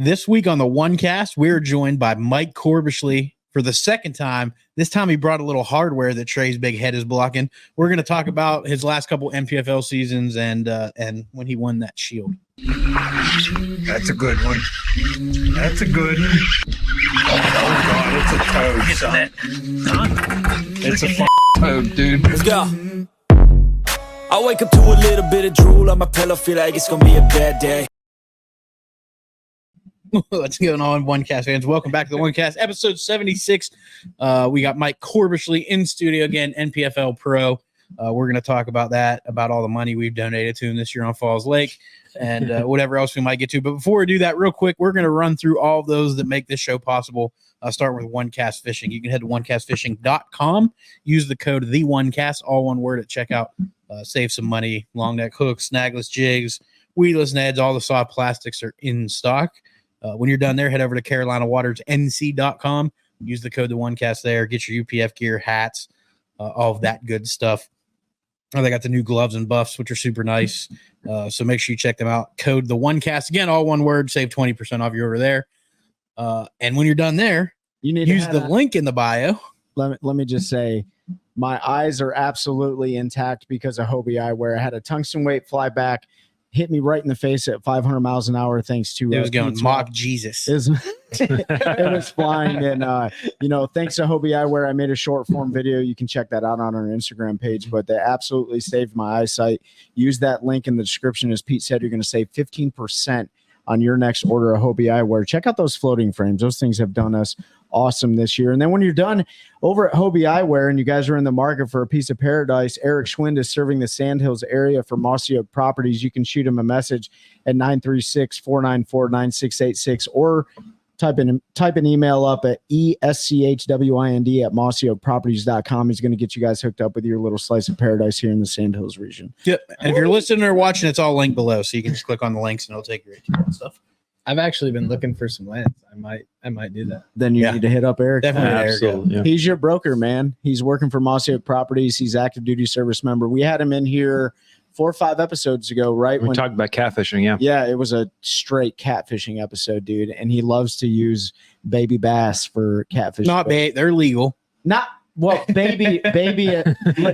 This week on the OneCast, we're joined by Mike Corbishley for the second time. This time he brought a little hardware that Trey's big head is blocking. We're going to talk about his last couple NPFL seasons and when he won that shield. That's a good one. That's a good one. Oh, God, it's a toad, son. It's a toad, dude. Let's go. I wake up to a little bit of drool on my pillow, feel like it's going to be a bad day. What's going on, OneCast fans? Welcome back to the OneCast, episode 76. We got Mike Corbishley in studio again, NPFL Pro. We're going to talk about that, about all the money we've donated to him this year on Falls Lake, and whatever else we might get to. But before we do that, real quick, we're going to run through all of those that make this show possible. Start with OneCast Fishing. You can head to OneCastFishing.com. Use the code TheOneCast, all one word at checkout. Save some money. Long neck hooks, snagless jigs, weedless nets, all the soft plastics are in stock. When you're done there, head over to CarolinaWatersNC.com. Use the code TheOneCast there. Get your UPF gear, hats, all of that good stuff. They got the new gloves and buffs, which are super nice. So make sure you check them out. Code TheOneCast. Again, all one word. Save 20% off you over there. And when you're done there, you need use the link in the bio. Let me just say, my eyes are absolutely intact because of Hobie eyewear. I had a tungsten weight fly back, hit me right in the face at 500 miles an hour. Thanks to it was going mock Jesus. It was flying, and thanks to Hobie eyewear, I made a short form video. You can check that out on our Instagram page. But they absolutely saved my eyesight. Use that link in the description. As Pete said, you're going to save 15% on your next order of Hobie eyewear. Check out those floating frames. Those things have done us awesome this year. And then when you're done over at Hobie eyewear and you guys are in the market for a piece of paradise, Eric Schwind is serving the Sandhills area for Mossy Oak Properties. You can shoot him a message at 936-494-9686 or type an email up at ESCHWIND@mossyoakproperties.com. He's going to get you guys hooked up with your little slice of paradise here in the Sandhills region. Yep. And if you're listening or watching, it's all linked below. So you can just click on the links and it'll take you right to that stuff. I've actually been looking for some lands. I might do that. Then you need to hit up Eric. Definitely. Absolutely. Yeah. He's your broker, man. He's working for Mossy Oak Properties. He's active duty service member. We had him in here 4 or 5 episodes ago, right? We talked about catfishing, yeah. Yeah, it was a straight catfishing episode, dude. And he loves to use baby bass for catfishing. Not bait. They're legal. Not well, baby.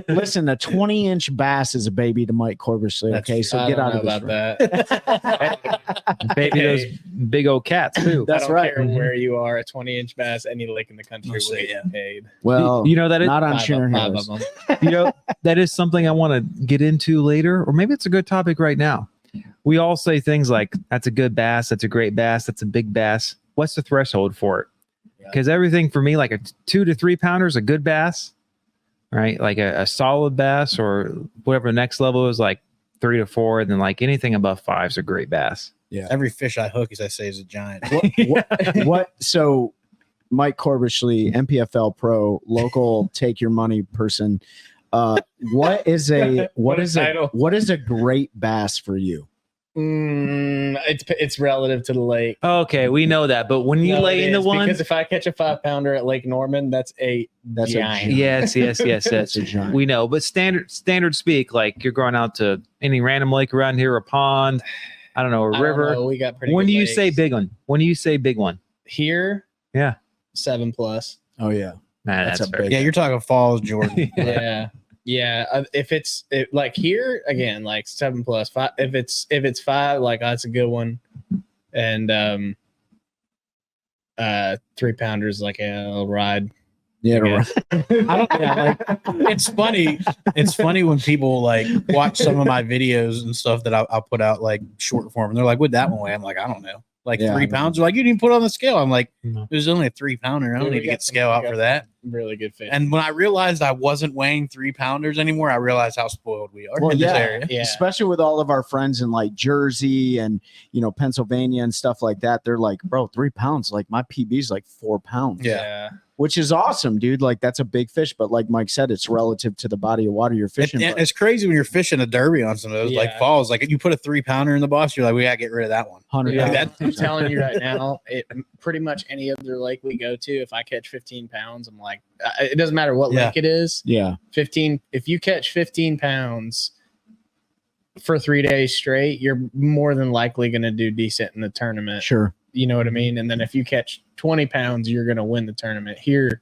Listen, a 20-inch bass is a baby to Mike Corbishley. Okay, so get out of this about that. Baby, those big old cats too. That's right. I don't care where you are, a 20-inch bass, any lake in the country will get paid. Well, you know that is not on Sharon five of them. That is something I want to get into later, or maybe it's a good topic right now. We all say things like, "That's a good bass. That's a great bass. That's a big bass." What's the threshold for it? Because everything for me, like a 2 to 3 pounder is a good bass, right? Like a solid bass, or whatever the next level is, like 3 to 4, and then like anything above 5 is a great bass. Yeah. Every fish I hook, as I say, is a giant. What? So, Mike Corbishley, NPFL Pro, local take your money person. What is a great bass for you? It's relative to the lake. Okay, we know that, but when you lay into one, because if I catch a 5-pounder at Lake Norman, that's a giant. Yes. That's a giant. We know, but standard speak, like you're going out to any random lake around here, a pond, I don't know, a river. We got pretty. When do you lakes. say big one? When do you say big one? Here? Yeah, 7+. Oh yeah, man, that's fair. Yeah, you're talking Falls, Jordan. Yeah. If it's like here again, like 7+. 5, if it's 5, like that's a good one, and 3-pounders like a ride. Yeah, right. It's funny. It's funny when people like watch some of my videos and stuff that I'll put out like short form, and they're like, "What'd that one weigh?" I'm like, "I don't know." Like 3 pounds. They're like, "You didn't put it on the scale." I'm like, "There's only a 3-pounder. I don't need to get scale out for that." Really good fish. And when I realized I wasn't weighing 3-pounders anymore, I realized how spoiled we are in this area. Yeah. Especially with all of our friends in like Jersey and Pennsylvania and stuff like that. They're like, "Bro, 3 pounds. Like my PB is like 4 pounds." Yeah. Which is awesome, dude. Like that's a big fish, but like Mike said, it's relative to the body of water you're fishing. It's crazy when you're fishing a derby on some of those like falls. Like you put a 3-pounder in the boss, you're like, we gotta get rid of that one. 100. Yeah, I'm telling you right now, pretty much any other lake we go to, if I catch 15 pounds, I'm like, it doesn't matter what lake it is. Yeah, 15. If you catch 15 pounds for 3 days straight, you're more than likely going to do decent in the tournament. Sure. you know what I mean? And then if you catch 20 pounds, you're going to win the tournament. Here,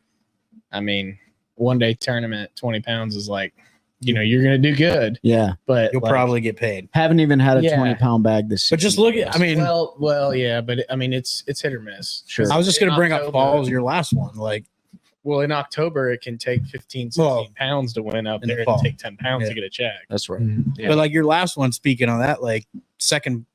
I mean, one day tournament, 20 pounds is like, you know, you're going to do good. Yeah. But You'll like, probably get paid. Haven't even had a Yeah. 20-pound bag this season. But just look at, I mean, well, yeah, but I mean, it's hit or miss. Sure. I was just going to bring up October- falls, your last one. Like, Well, in October, it can take 15, 16 Well, pounds to win up in the there fall. and take 10 pounds Yeah. to get a check. That's right. Mhm. Yeah. but like your last one, speaking on that, like second,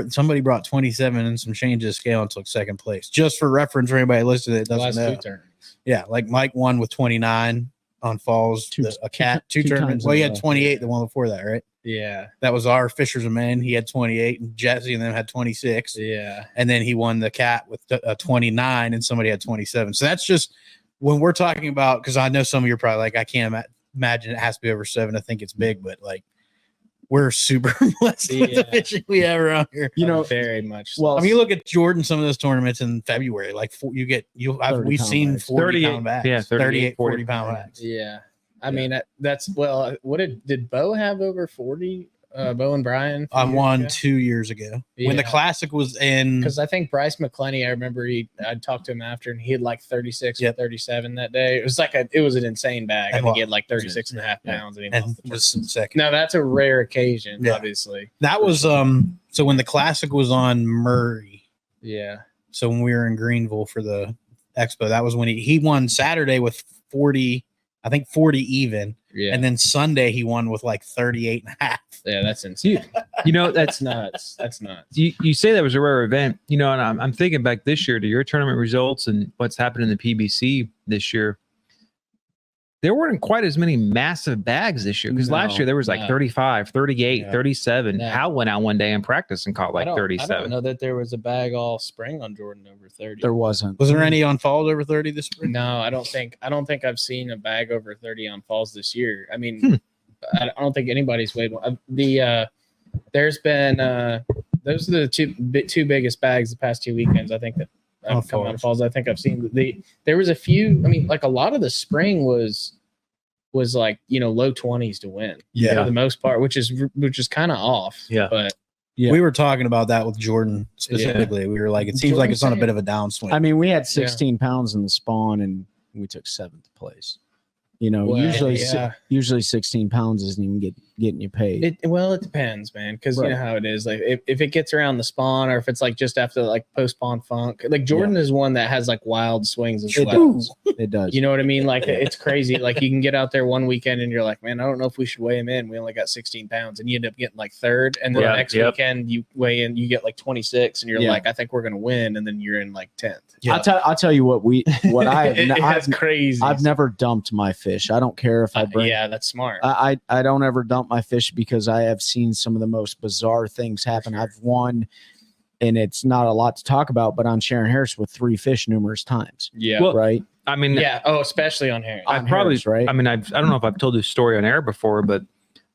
somebody brought 27 and some change of the scale and took second place. Just for reference for anybody listening that The doesn't last know. 2 tournaments. Yeah, like Mike won with 29 on falls, a cat, two two tournaments. times Well, in he a had row. 28 the one before that, right? Yeah. That was our Fishers of Men. He had 28, and Jesse and them had 26. Yeah. And then he won the cat with 29, and somebody had 27. So that's just when we're talking about, because I know some of you are probably like, I can't imagine it has to be over 7. I think it's big, but like we're super blessed with the Yeah. fishing we have around here. You know, very much. So. well, I mean, you look at Jordan, some of those tournaments in February, like we've 30 seen bags. 40 pound bags, yeah, 38, 40 40 pound bags. Yeah. I mean, that's, well, what did Bo have over 40? Bo and Brian? I won 2 years ago when the Yeah. classic was in. Because I think Bryce McClenny, I remember I talked to him after, and he had like 36 Yep. or 37 that day. It was like it was an insane bag. I And think he had like 36 and a half Yeah. pounds. And he And lost the was second. Now that's a rare occasion, Yeah. obviously. That was so when the classic was on Murray. Yeah. So when we were in Greenville for the expo, that was when he won Saturday with 40, I think 40 even. Yeah. And then Sunday he won with like 38 and a half. Yeah, that's insane. You know, that's That's nuts. That's nuts. you say that was a rare event, you know, and I'm thinking back this year to your tournament results and what's happened in the PBC this year. There weren't quite as many massive bags this year because No, last year there was like no. 35, 38, Yeah. 37. No. Hal went out one day and practiced and caught like I don't 37. know that there was a bag all spring on Jordan over 30. there wasn't. Was there any on falls over 30 this spring? No, I don't think I've seen a bag over 30 on falls this year. I mean, Hmm. I don't think anybody's weighed one. There's been those are the two biggest bags the past 2 weekends. I think that On have come out of falls. falls. I think I've seen there was a few. I mean, like a lot of the spring was like, you know, low 20s to win Yeah. for the most part, which is kind of off. Yeah. But Yeah. We were talking about that with Jordan specifically. We were like, it seems like it's on a bit of a downswing. I mean, we had 16 pounds in the spawn and we took 7th place. You know, Well, usually yeah. 16 pounds isn't even getting you paid. It depends, man, because you Right. know how it is. Like if it gets around the spawn, or if it's like just after like post spawn funk, like Jordan is one that has like wild swings and It swells. does. It does. You know what I mean? Like it's crazy. Like you can get out there one weekend and you're like, man, I don't know if we should weigh him in. We only got 16 pounds, and you end up getting like 3rd, and then Yeah, the next yep. weekend you weigh in, you get like 26, and you're Yeah. like, I think we're gonna win, and then you're in like 10th. Yeah. I'll tell you what That's crazy. I've never dumped my fish. I don't care if I bring. yeah, that's smart. I don't ever dump my fish because I have seen some of the most bizarre things happen. I've won, and it's not a lot to talk about, but on Sharon Harris with 3 fish numerous times. yeah. Well, Right. I mean, Yeah. Oh, especially on Harris. I On probably, Harris, right? I mean, I don't know if I've told this story on air before, but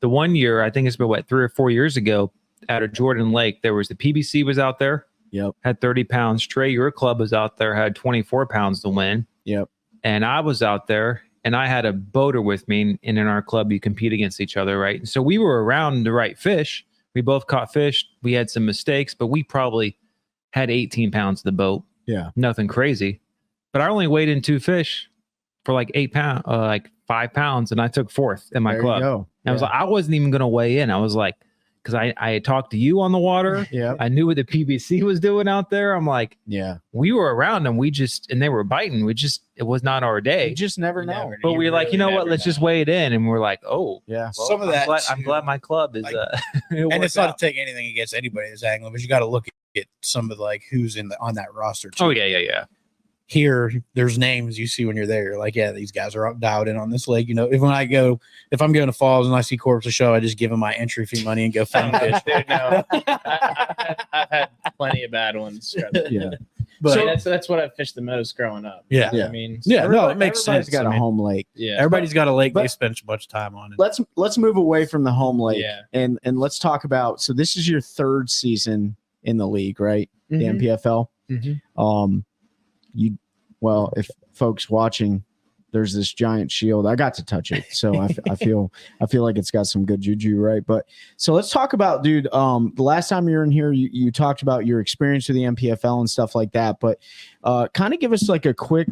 the one year, I think it's been 3 or 4 years ago, out of Jordan Lake, there was the PBC was out there, Yep. had 30 pounds. Trey, your club was out there, had 24 pounds to win. Yep. And I was out there and I had a boater with me, and in our club, you compete against each other, right? And so we were around the right fish. We both caught fish. We had some mistakes, but we probably had 18 pounds of the boat. Yeah. Nothing crazy. But I only weighed in 2 fish for like 8 pounds, like 5 pounds, and I took 4th in my There club. you go. And I was like, I wasn't even going to weigh in. I was like, because I had talked to you on the water. Yeah. I knew what the PBC was doing out there. I'm like, Yeah. we were around them. And they were biting. It was not our day. You just never You know. never- But we were like, really you know what? never Let's just know. weigh it in. And we're like, oh, Yeah. well, Some of that I'm too, glad my club is. like- it and worked it's not out. to take anything against anybody that's angling, but you got to look at some of like who's on that roster too. Oh yeah. Here, there's names you see when you're there. You're like, yeah, these guys are dialed in on this lake. You know, if I'm going to Falls and I see Corpse show, I just give them my entry fee money and go find fish. Dude, no. I've had plenty of bad ones. Yeah. But So that's what I fished the most growing up. yeah, Yeah. I mean, yeah, no, it makes Everybody's sense. got I a mean, home lake. yeah. everybody's got a lake they But- spend much time on it. Let's move away from the home lake Yeah. and let's talk about. So this is your 3rd season in the league, right? The Mhm. NPFL. Mhm. If folks watching, there's this giant shield. I got to touch it, so I feel like it's got some good juju, right? But so let's talk about, dude. The last time you were in here, you talked about your experience with the NPFL and stuff like that. But kind of give us like a quick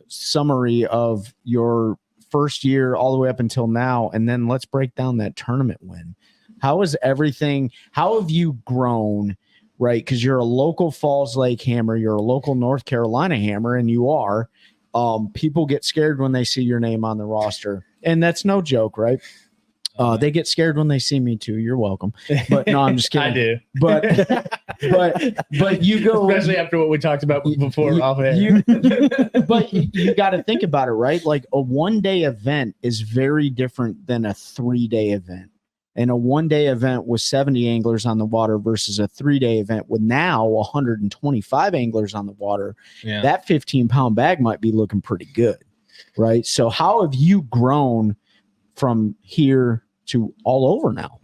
summary of your first year all the way up until now, and then let's break down that tournament win. How is everything? How have you grown? Right, because you're a local Falls Lake hammer, you're a local North Carolina hammer, and you are. People get scared when they see your name on the roster, and that's no joke, right? They get scared when they see me too. You're welcome, but no, I'm just kidding. I do, but you go, especially after what we talked about before off air. But you got to think about it, right? Like a 1-day event is very different than a 3-day event. And a 1-day event with 70 anglers on the water versus a 3-day event with now 125 anglers on the water, that 15-pound bag might be looking pretty good, right? So how have you grown from here to all over now?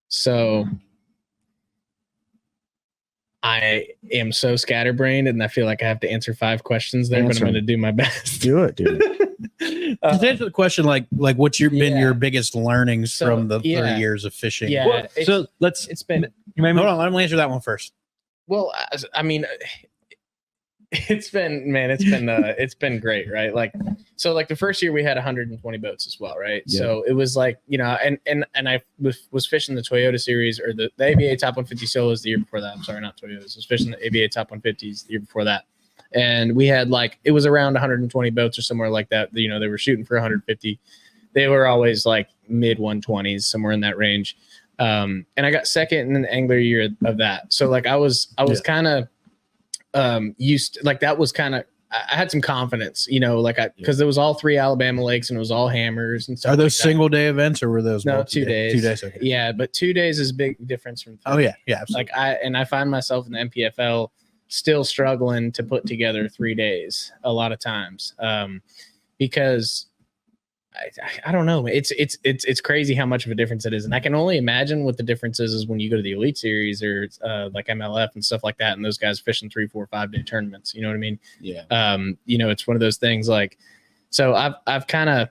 So I am so scatterbrained, and I feel like I have to answer 5 questions there, but I'm going to do my best. Do it, dude. Just answer the question like what's been your biggest learnings from the 30 years of fishing? Yeah. Well, so it's been. Hold on, let me answer that one first. Well, I mean, it's been great, right? Like, so like the first year we had 120 boats as well, right? Yeah. So it was like, and I was fishing the Toyota series or the ABA Top 150 solos the year before that. I'm sorry, not Toyotas. I was fishing the ABA Top 150s the year before that. And we had it was around 120 boats or somewhere like that. They were shooting for 150. They were always like mid 120s, somewhere in that range. And I got second in the angler year of that. So like I was kind of used to, like that was kind of, I had some confidence, because there was all 3 Alabama lakes and it was all hammers and stuff. Are those single day events or were those 2 days? 2 days. Okay. Yeah, but 2 days is a big difference from 3. Oh yeah, absolutely. I find myself in the NPFL still struggling to put together 3 days a lot of times, because I don't know. It's crazy how much of a difference it is, and I can only imagine what the difference is when you go to the Elite Series or like MLF and stuff like that, and those guys fishing 3, 4, 5 day tournaments. You know what I mean? Yeah. It's one of those things. Like, so I've kind of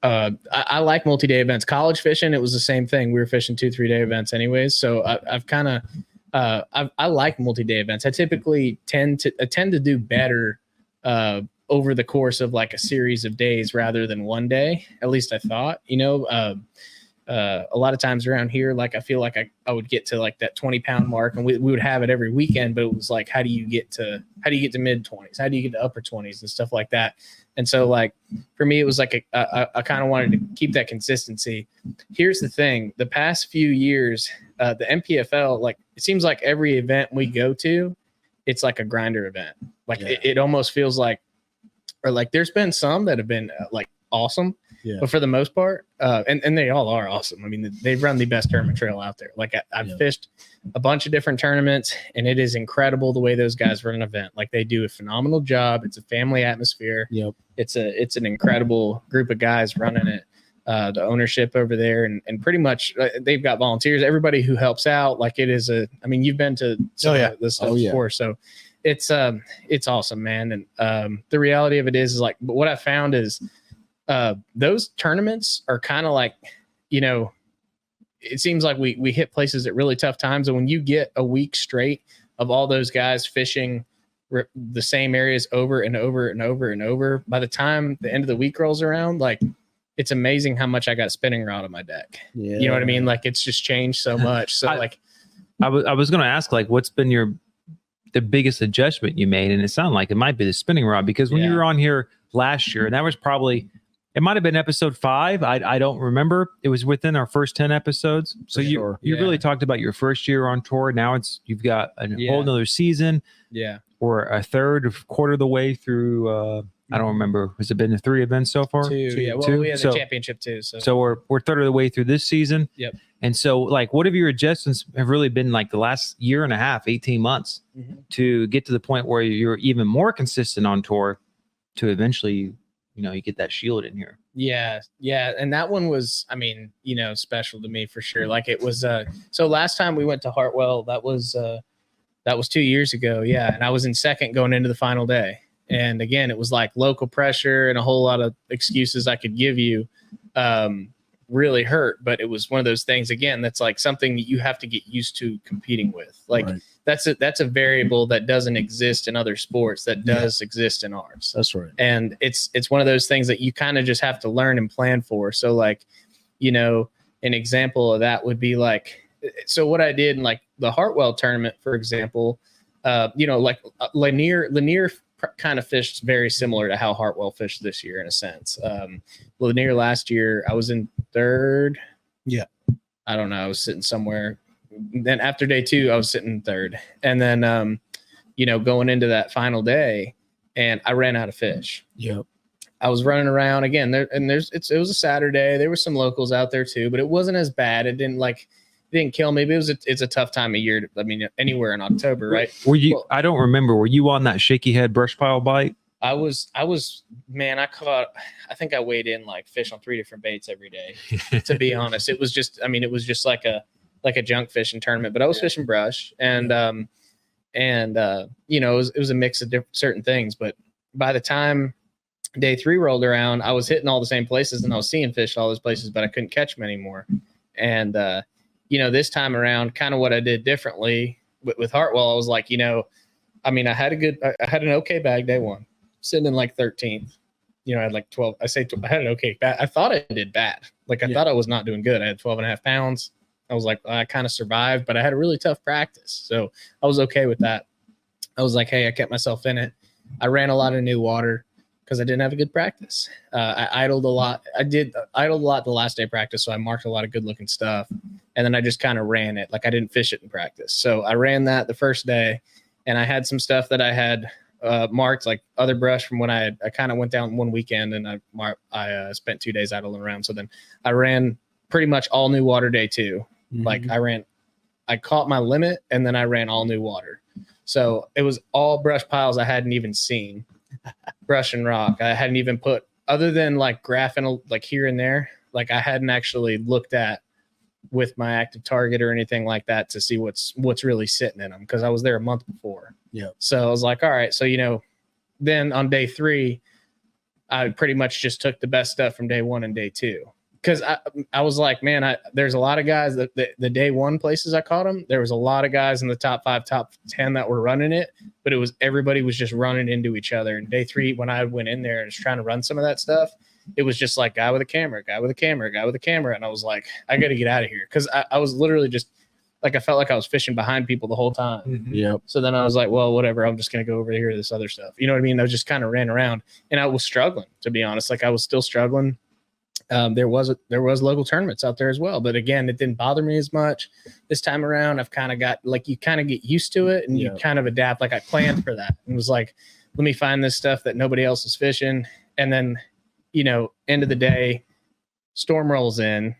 I like multi-day events. College fishing, it was the same thing. We were fishing 2-3 day events anyways. So I've kind of I like multi-day events. I typically tend to do better over the course of like a series of days rather than one day. At least I thought, a lot of times around here, like I feel like I would get to like that 20-pound mark, and we would have it every weekend, but it was like, how do you get to mid 20s? How do you get to upper 20s and stuff like that? And so like, for me, it was like I kind of wanted to keep that consistency. Here's the thing. The past few years, the NPFL, like it seems like every event we go to, it's like a grinder event. Like it almost feels like, or like there's been some that have been like awesome, but for the most part, and they all are awesome. I mean, they've run the best tournament trail out there. Like I've fished a bunch of different tournaments, and it is incredible the way those guys run an event. Like they do a phenomenal job. It's a family atmosphere. Yep. It's an incredible group of guys running it. The ownership over there, and pretty much they've got volunteers. Everybody who helps out, like it is you've been to this stuff before, so it's awesome, man. And the reality of it is like, what I found is those tournaments are kind of like, it seems like we hit places at really tough times, and when you get a week straight of all those guys fishing the same areas over and over and over and over, by the time the end of the week rolls around, like it's amazing how much I got spinning rod on my deck. Yeah. You know what I mean? Like it's just changed so much. So I was going to ask, like, what's been the biggest adjustment you made? And it sounded like it might be the spinning rod, because when you were on here last year, and that was probably, it might've been episode 5. I don't remember. It was within our first 10 episodes. So you really talked about your first year on tour. Now you've got a whole nother season. Yeah. Or a quarter of the way through, I don't remember. Has it been 3 events so far? 2. Yeah. Well, we had the championship too. So we're third of the way through this season. Yep. And so, like, what have your adjustments have really been like the last year and a half, 18 months, to get to the point where you're even more consistent on tour, to eventually, you get that shield in here? Yeah. Yeah. And that one was, I mean, special to me for sure. Like it was, so last time we went to Hartwell, that was 2 years ago. Yeah. And I was in second going into the final day. And again, it was like local pressure and a whole lot of excuses I could give you really hurt. But it was one of those things, again, that's like something that you have to get used to competing with. Like that's a variable that doesn't exist in other sports that does exist in ours. That's right. And it's one of those things that you kind of just have to learn and plan for. So like, you know, an example of that would be like, so what I did in like the Hartwell tournament, for example, you know, like Lanier kind of fished very similar to how Hartwell fished this year in a sense. Lanier last year, I was in third. Yeah. I don't know. I was sitting somewhere. Then after day 2, I was sitting third. And then, you know, going into that final day, and I ran out of fish. Yep. I was running around again there, and it was a Saturday. There were some locals out there too, but it wasn't as bad. It didn't kill me, but it's a tough time of year. I mean, anywhere in October, right? Were you? I don't remember. Were you on that shaky head brush pile bite? I was, man, I think I weighed in like fish on 3 different baits every day, to be honest. It was just like a junk fishing tournament, but I was fishing brush and you know, it was a mix of certain things. But by the time day 3 rolled around, I was hitting all the same places and I was seeing fish all those places, but I couldn't catch them anymore. And, you know, this time around, kind of what I did differently with Hartwell, I was like, you know, I mean, I had an okay bag day 1, sitting in like 13th. You know, I had like 12. I had an okay bag. I thought I did bad. Like I thought I was not doing good. I had 12.5 pounds. I was like, I kind of survived, but I had a really tough practice. So I was okay with that. I was like, hey, I kept myself in it. I ran a lot of new water because I didn't have a good practice. I idled a lot. I idled a lot the last day of practice, so I marked a lot of good-looking stuff. And then I just kind of ran it. Like I didn't fish it in practice. So I ran that the first day, and I had some stuff that I had marked, like other brush from when I kind of went down one weekend, and I spent 2 days idling around. So then I ran pretty much all new water day 2. Mm-hmm. Like I caught my limit, and then I ran all new water. So it was all brush piles I hadn't even seen. Brush and rock. I hadn't even put, other than like graphing like here and there, like I hadn't actually looked at with my active target or anything like that to see what's really sitting in them, because I was there a month before. Yeah. So I was like, all right. So, you know, then on day 3, I pretty much just took the best stuff from day 1 and day 2. Because I was like, man, there's a lot of guys that the day 1 places I caught them. There was a lot of guys in the top 5, top 10 that were running it, but everybody was just running into each other. And day 3, when I went in there and was trying to run some of that stuff, it was just like guy with a camera, guy with a camera, guy with a camera. And I was like, I got to get out of here. Because I was literally just like, I felt like I was fishing behind people the whole time. Mm-hmm. Yep. So then I was like, well, whatever. I'm just going to go over here to this other stuff. You know what I mean? I just kind of ran around, and I was struggling, to be honest. Like I was still struggling. There was local tournaments out there as well, but again, it didn't bother me as much this time around. I've kind of got, like, you kind of get used to it, and you kind of adapt. Like I planned for that, and was like, let me find this stuff that nobody else is fishing. And then, you know, end of the day, storm rolls in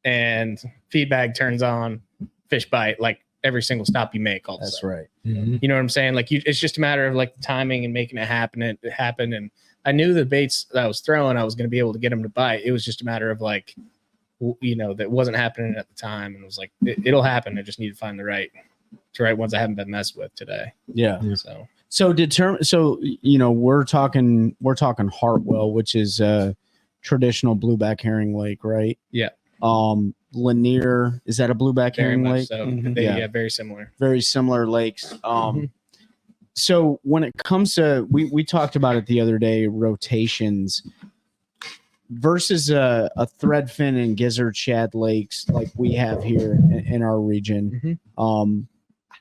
and feed bag turns on, fish bite, like every single stop you make. All that's sudden. Right. Mm-hmm. You know what I'm saying? Like it's just a matter of like timing and making it happen. It happened. And I knew the baits that I was throwing, I was going to be able to get them to bite. It was just a matter of like, you know, that wasn't happening at the time. And it was like, it'll happen. I just need to find the right ones I haven't been messed with today. Yeah. So you know, we're talking Hartwell, which is a traditional blueback herring lake, right? Yeah. Lanier, is that a blueback herring lake? So. Mm-hmm. Yeah, very similar. Very similar lakes. So when it comes to, we talked about it the other day, rotations versus a threadfin and gizzard shad lakes like we have here in our region. Mm-hmm.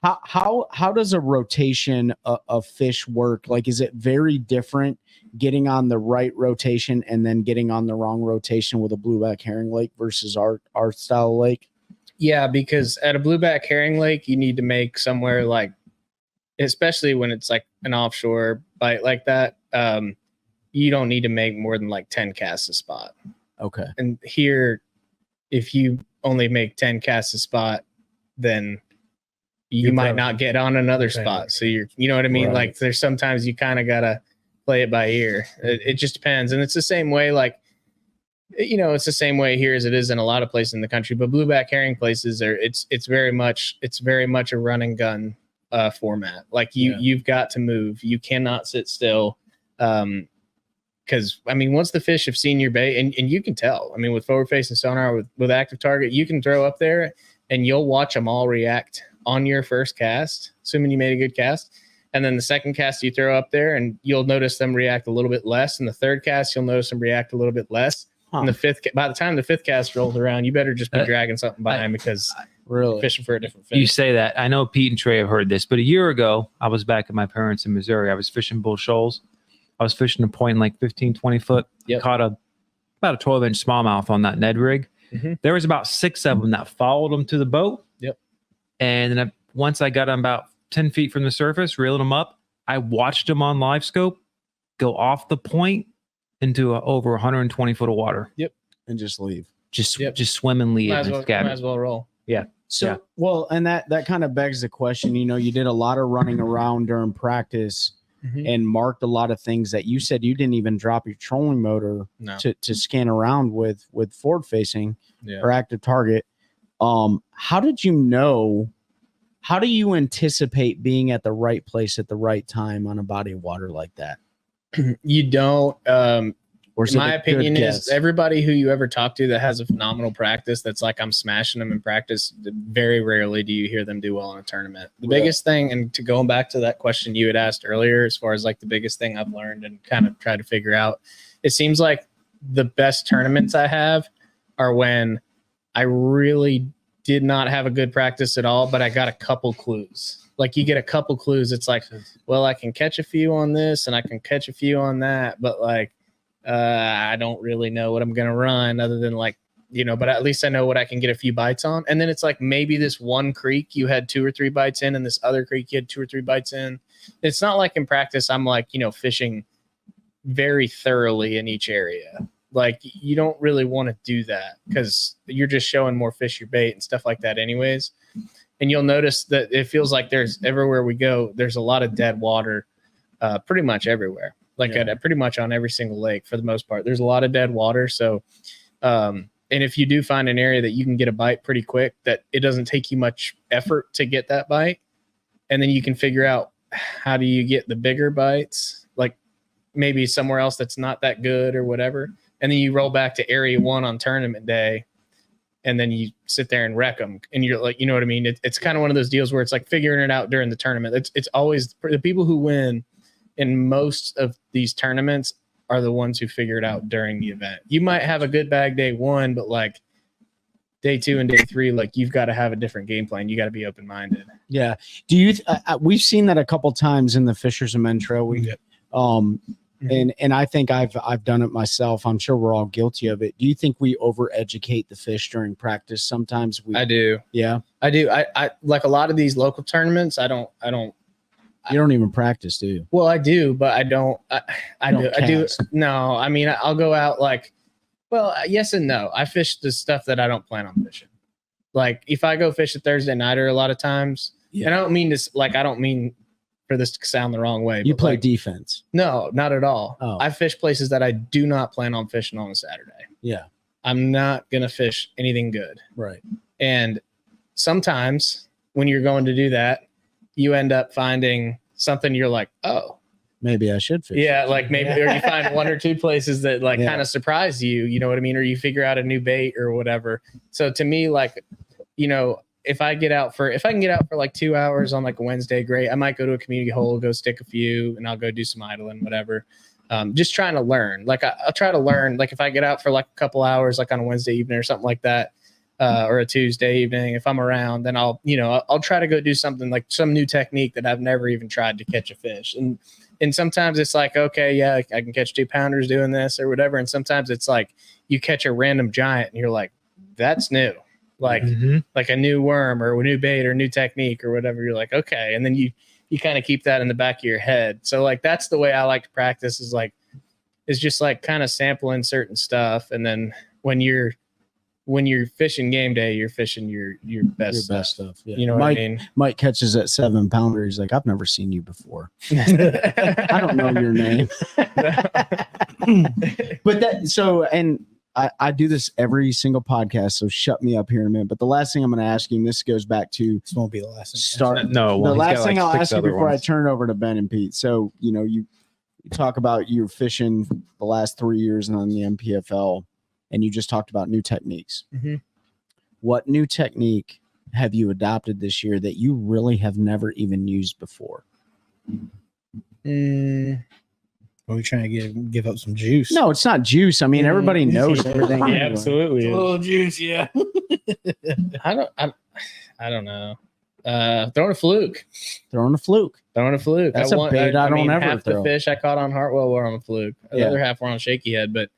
How does a rotation of fish work? Like, is it very different getting on the right rotation and then getting on the wrong rotation with a blueback herring lake versus our style lake? Yeah, because at a blueback herring lake, you need to make somewhere like, especially when it's like an offshore bite like that, you don't need to make more than like 10 casts a spot. Okay. And here, if you only make 10 casts a spot, then you might not get on another spot. So you know what I mean? Right. Like there's sometimes you kind of got to play it by ear. It just depends. And it's the same way, like, you know, it's the same way here as it is in a lot of places in the country, but blueback herring places it's very much a run and gun format. Like you've got to move. You cannot sit still. Because I mean, once the fish have seen your bait, and you can tell. I mean, with forward facing sonar with active target, you can throw up there, and you'll watch them all react on your first cast, assuming you made a good cast. And then the second cast you throw up there, and you'll notice them react a little bit less. And the third cast, you'll notice them react a little bit less. And the fifth, by the time the fifth cast rolls around, you better just be dragging something behind because really fishing for a different fish. You say that. I know Pete and Trey have heard this, but a year ago, I was back at my parents in Missouri. I was fishing bull shoals. I was fishing a point like 15, 20 foot. Yep. Caught about a 12-inch smallmouth on that Ned rig. Mm-hmm. There was about 6 of them that followed them to the boat. Yep. And then once I got them about 10 feet from the surface, reeling them up, I watched them on live scope go off the point into over 120 foot of water. Yep. And just leave. Just swim and leave. Might as well roll. Yeah. So, Yeah. well, and that kind of begs the question, you know, you did a lot of running around during practice and marked a lot of things that you said you didn't even drop your trolling motor to scan around with forward facing or active target. How did you know, how do you anticipate being at the right place at the right time on a body of water like that? You don't, Or my opinion is everybody who you ever talk to that has a phenomenal practice, that's like, I'm smashing them in practice, very rarely do you hear them do well in a tournament. The biggest thing, and to going back to that question you had asked earlier, as far as like the biggest thing I've learned and kind of tried to figure out, it seems like the best tournaments I have are when I really did not have a good practice at all, but I got a couple clues. Like you get a couple clues. It's like, well, I can catch a few on this and I can catch a few on that, but like, I don't really know what I'm going to run other than like, you know, but at least I know what I can get a few bites on. And then it's like, maybe this one creek you had 2 or 3 bites in, and this other creek you had 2 or 3 bites in. It's not like in practice, I'm like, you know, fishing very thoroughly in each area. Like you don't really want to do that because you're just showing more fish your bait and stuff like that anyways. And you'll notice that it feels like there's everywhere we go, there's a lot of dead water, pretty much everywhere. Like at pretty much on every single lake for the most part, there's a lot of dead water. So, and if you do find an area that you can get a bite pretty quick, that it doesn't take you much effort to get that bite. And then you can figure out how do you get the bigger bites, like maybe somewhere else that's not that good or whatever. And then you roll back to area 1 on tournament day, and then you sit there and wreck them. And you're like, you know what I mean? It's kind of one of those deals where it's like figuring it out during the tournament. It's always the people who win in most of these tournaments are the ones who figure it out during the event. You might have a good bag day 1, but like day 2 and day 3, like you've got to have a different game plan. You got to be open-minded. Yeah. Do you, we've seen that a couple times in the Fishers and Men Trail Week. And I think I've done it myself. I'm sure we're all guilty of it. Do you think we overeducate the fish during practice? Sometimes I do. Yeah, I do. I like a lot of these local tournaments. I don't. You don't even practice, do you? Well, I do, but I don't. I do. No, I mean, I'll go out like, well, yes and no. I fish the stuff that I don't plan on fishing. Like if I go fish a Thursday nighter, a lot of times, and I don't mean this, like, I don't mean for this to sound the wrong way. You play like, defense. No, not at all. Oh. I fish places that I do not plan on fishing on a Saturday. Yeah. I'm not going to fish anything good. Right. And sometimes when you're going to do that, you end up finding something you're like, oh, maybe I should fish. Yeah, like maybe, or you find 1 or 2 places that like kind of surprise you, you know what I mean? Or you figure out a new bait or whatever. So to me, like, you know, if I can get out for like 2 hours on like a Wednesday, great. I might go to a community hole, go stick a few, and I'll go do some idling, whatever. Just trying to learn. Like I'll try to learn. Like if I get out for like a couple hours, like on a Wednesday evening or something like that, or a Tuesday evening, if I'm around, then I'll try to go do something like some new technique that I've never even tried to catch a fish. And sometimes it's like, okay, yeah, I can catch 2-pounders doing this or whatever. And sometimes it's like you catch a random giant and you're like, that's new. Like a new worm or a new bait or new technique or whatever. You're like, okay. And then you kind of keep that in the back of your head. So like, that's the way I like to practice is just like kind of sampling certain stuff. And then when you're fishing game day, you're fishing your best stuff. Yeah. You know what I mean? Mike catches that 7-pounder. He's like, I've never seen you before. I don't know your name. But that, so, and I do this every single podcast, so shut me up here in a minute. But the last thing I'm going to ask you, and this goes back to This won't be the last thing. start. No, The he's last got thing like I'll 6 ask you other before ones. I turn it over to Ben and Pete. So, you talk about your fishing the last 3 years and on the NPFL, and you just talked about new techniques. Mhm. What new technique have you adopted this year that you really have never even used before? Are we trying to give up some juice? No, it's not juice. I mean, everybody knows everything. Yeah, anyway. absolutely. A little juice, yeah. I don't know. Throwing a fluke. Throwing a fluke. That's a bait I don't ever half throw. the fish I caught on Hartwell were on a fluke. The Yeah. other half were on shaky head. But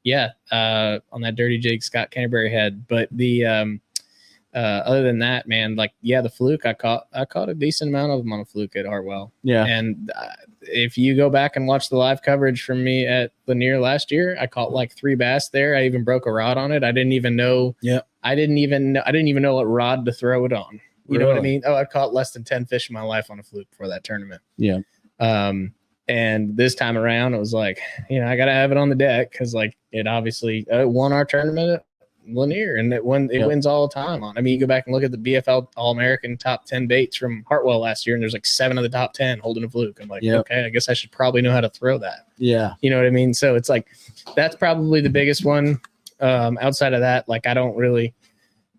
yeah, on that dirty jig Scott Canterbury head. But the other than that, man, like the fluke I caught a decent amount of them on a fluke at Hartwell. Yeah. And if you go back and watch the live coverage from me at Lanier last year, I caught like 3 bass there. I even broke a rod on it. I didn't even know. Yeah. I didn't even know what rod to throw it on. You know what I Really? mean? Oh, I caught less than 10 fish in my life on a fluke before that tournament. Yeah. And this time around, it was like, I got to have it on the deck because like it obviously won our tournament at Lanier, and it wins all the time on. I mean, you go back and look at the BFL All-American top 10 baits from Hartwell last year, and there's like 7 of the top 10 holding a fluke. I'm like, okay, I guess I should probably know how to throw that. Yeah. You know what I mean? So it's like, that's probably the biggest one. Outside of that, like I don't really,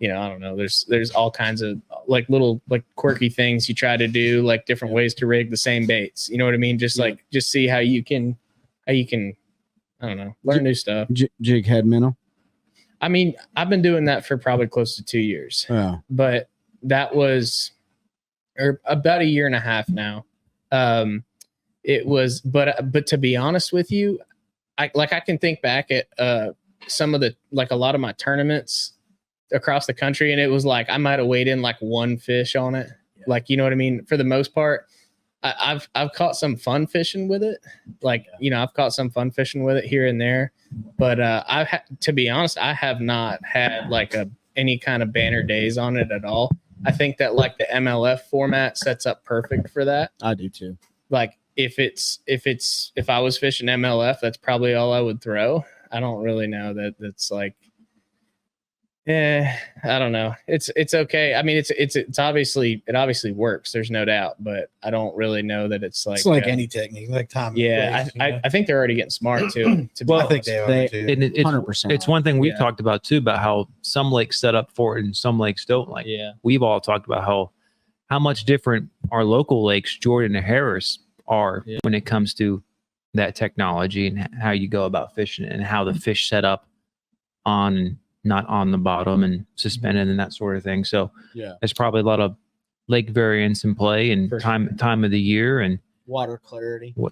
I don't know. There's all kinds of like little like quirky things you try to do, like different ways to rig the same baits. You know what I mean? Just like see how you can, I don't know, learn new stuff. Jig head minnow. I mean, I've been doing that for probably close to 2 years, Yeah. but that was about 1.5 years now. It was, but to be honest with you, I can think back at some of a lot of my tournaments across the country, and it was like I might have weighed in like 1 fish on it. Yeah. Like, you know what I mean? For the most part, I've caught some fun fishing with it. Like, I've caught some fun fishing with it here and there, but to be honest, I have not had like any kind of banner days on it at all. I think that like the MLF format sets up perfect for that. I do too. Like if I was fishing MLF, that's probably all I would throw. I don't really know that's like, I don't know. It's okay. I mean, it obviously works. There's no doubt, but I don't really know that it's like any technique, like time. Yeah, I think they're already getting smart too. I think they are too. And it's 100%. It's one thing we've Yeah. talked about too, about how some lakes set up for it and some lakes don't. Like we've all talked about how much different our local lakes, Jordan and Harris, are when it comes to that technology and how you go about fishing and how the fish set up on, not on the bottom and suspended and that sort of thing. So there's probably a lot of lake variance in play and For time of the year and Water clarity. all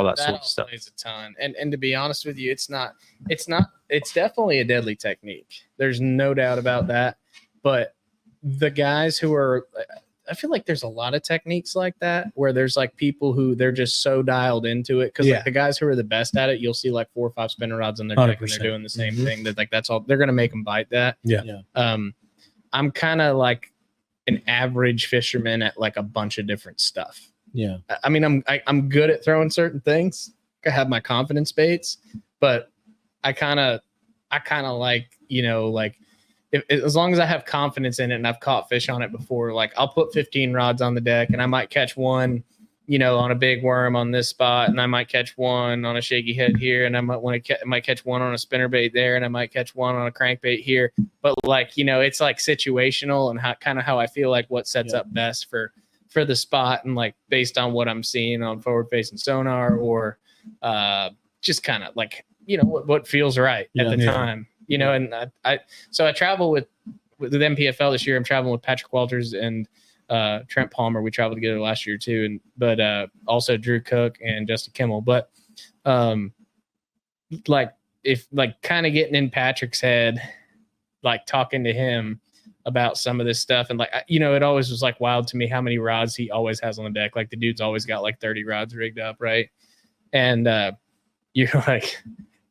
that sort of stuff. Plays a ton. And to be honest with you, it's definitely a deadly technique. There's no doubt about that. But the guys who are, I feel like there's a lot of techniques like that where there's like people who they're just so dialed into it. Cause like the guys who are the best at it, you'll see like 4 or 5 spinner rods on their deck and they're doing the same thing. That like, that's all they're going to make them bite that. Yeah. I'm kind of like an average fisherman at like a bunch of different stuff. Yeah. I mean, I'm good at throwing certain things. I have my confidence baits, but I kind of like, like as long as I have confidence in it and I've caught fish on it before, like I'll put 15 rods on the deck and I might catch one, on a big worm on this spot, and I might catch one on a shaky head here, and I might catch one on a spinnerbait there, and I might catch one on a crankbait here. But like, it's like situational and how I feel like what sets up best for the spot, and like based on what I'm seeing on forward facing sonar or just kind of like, what feels right at the time, and I travel with the NPFL this year. I'm traveling with Patrick Walters and Trent Palmer. We traveled together last year too. But also Drew Cook and Justin Kimmel. But like if like kind of getting in Patrick's head, like talking to him about some of this stuff. And like, it always was like wild to me how many rods he always has on the deck. Like the dude's always got like 30 rods rigged up. Right. And you're like,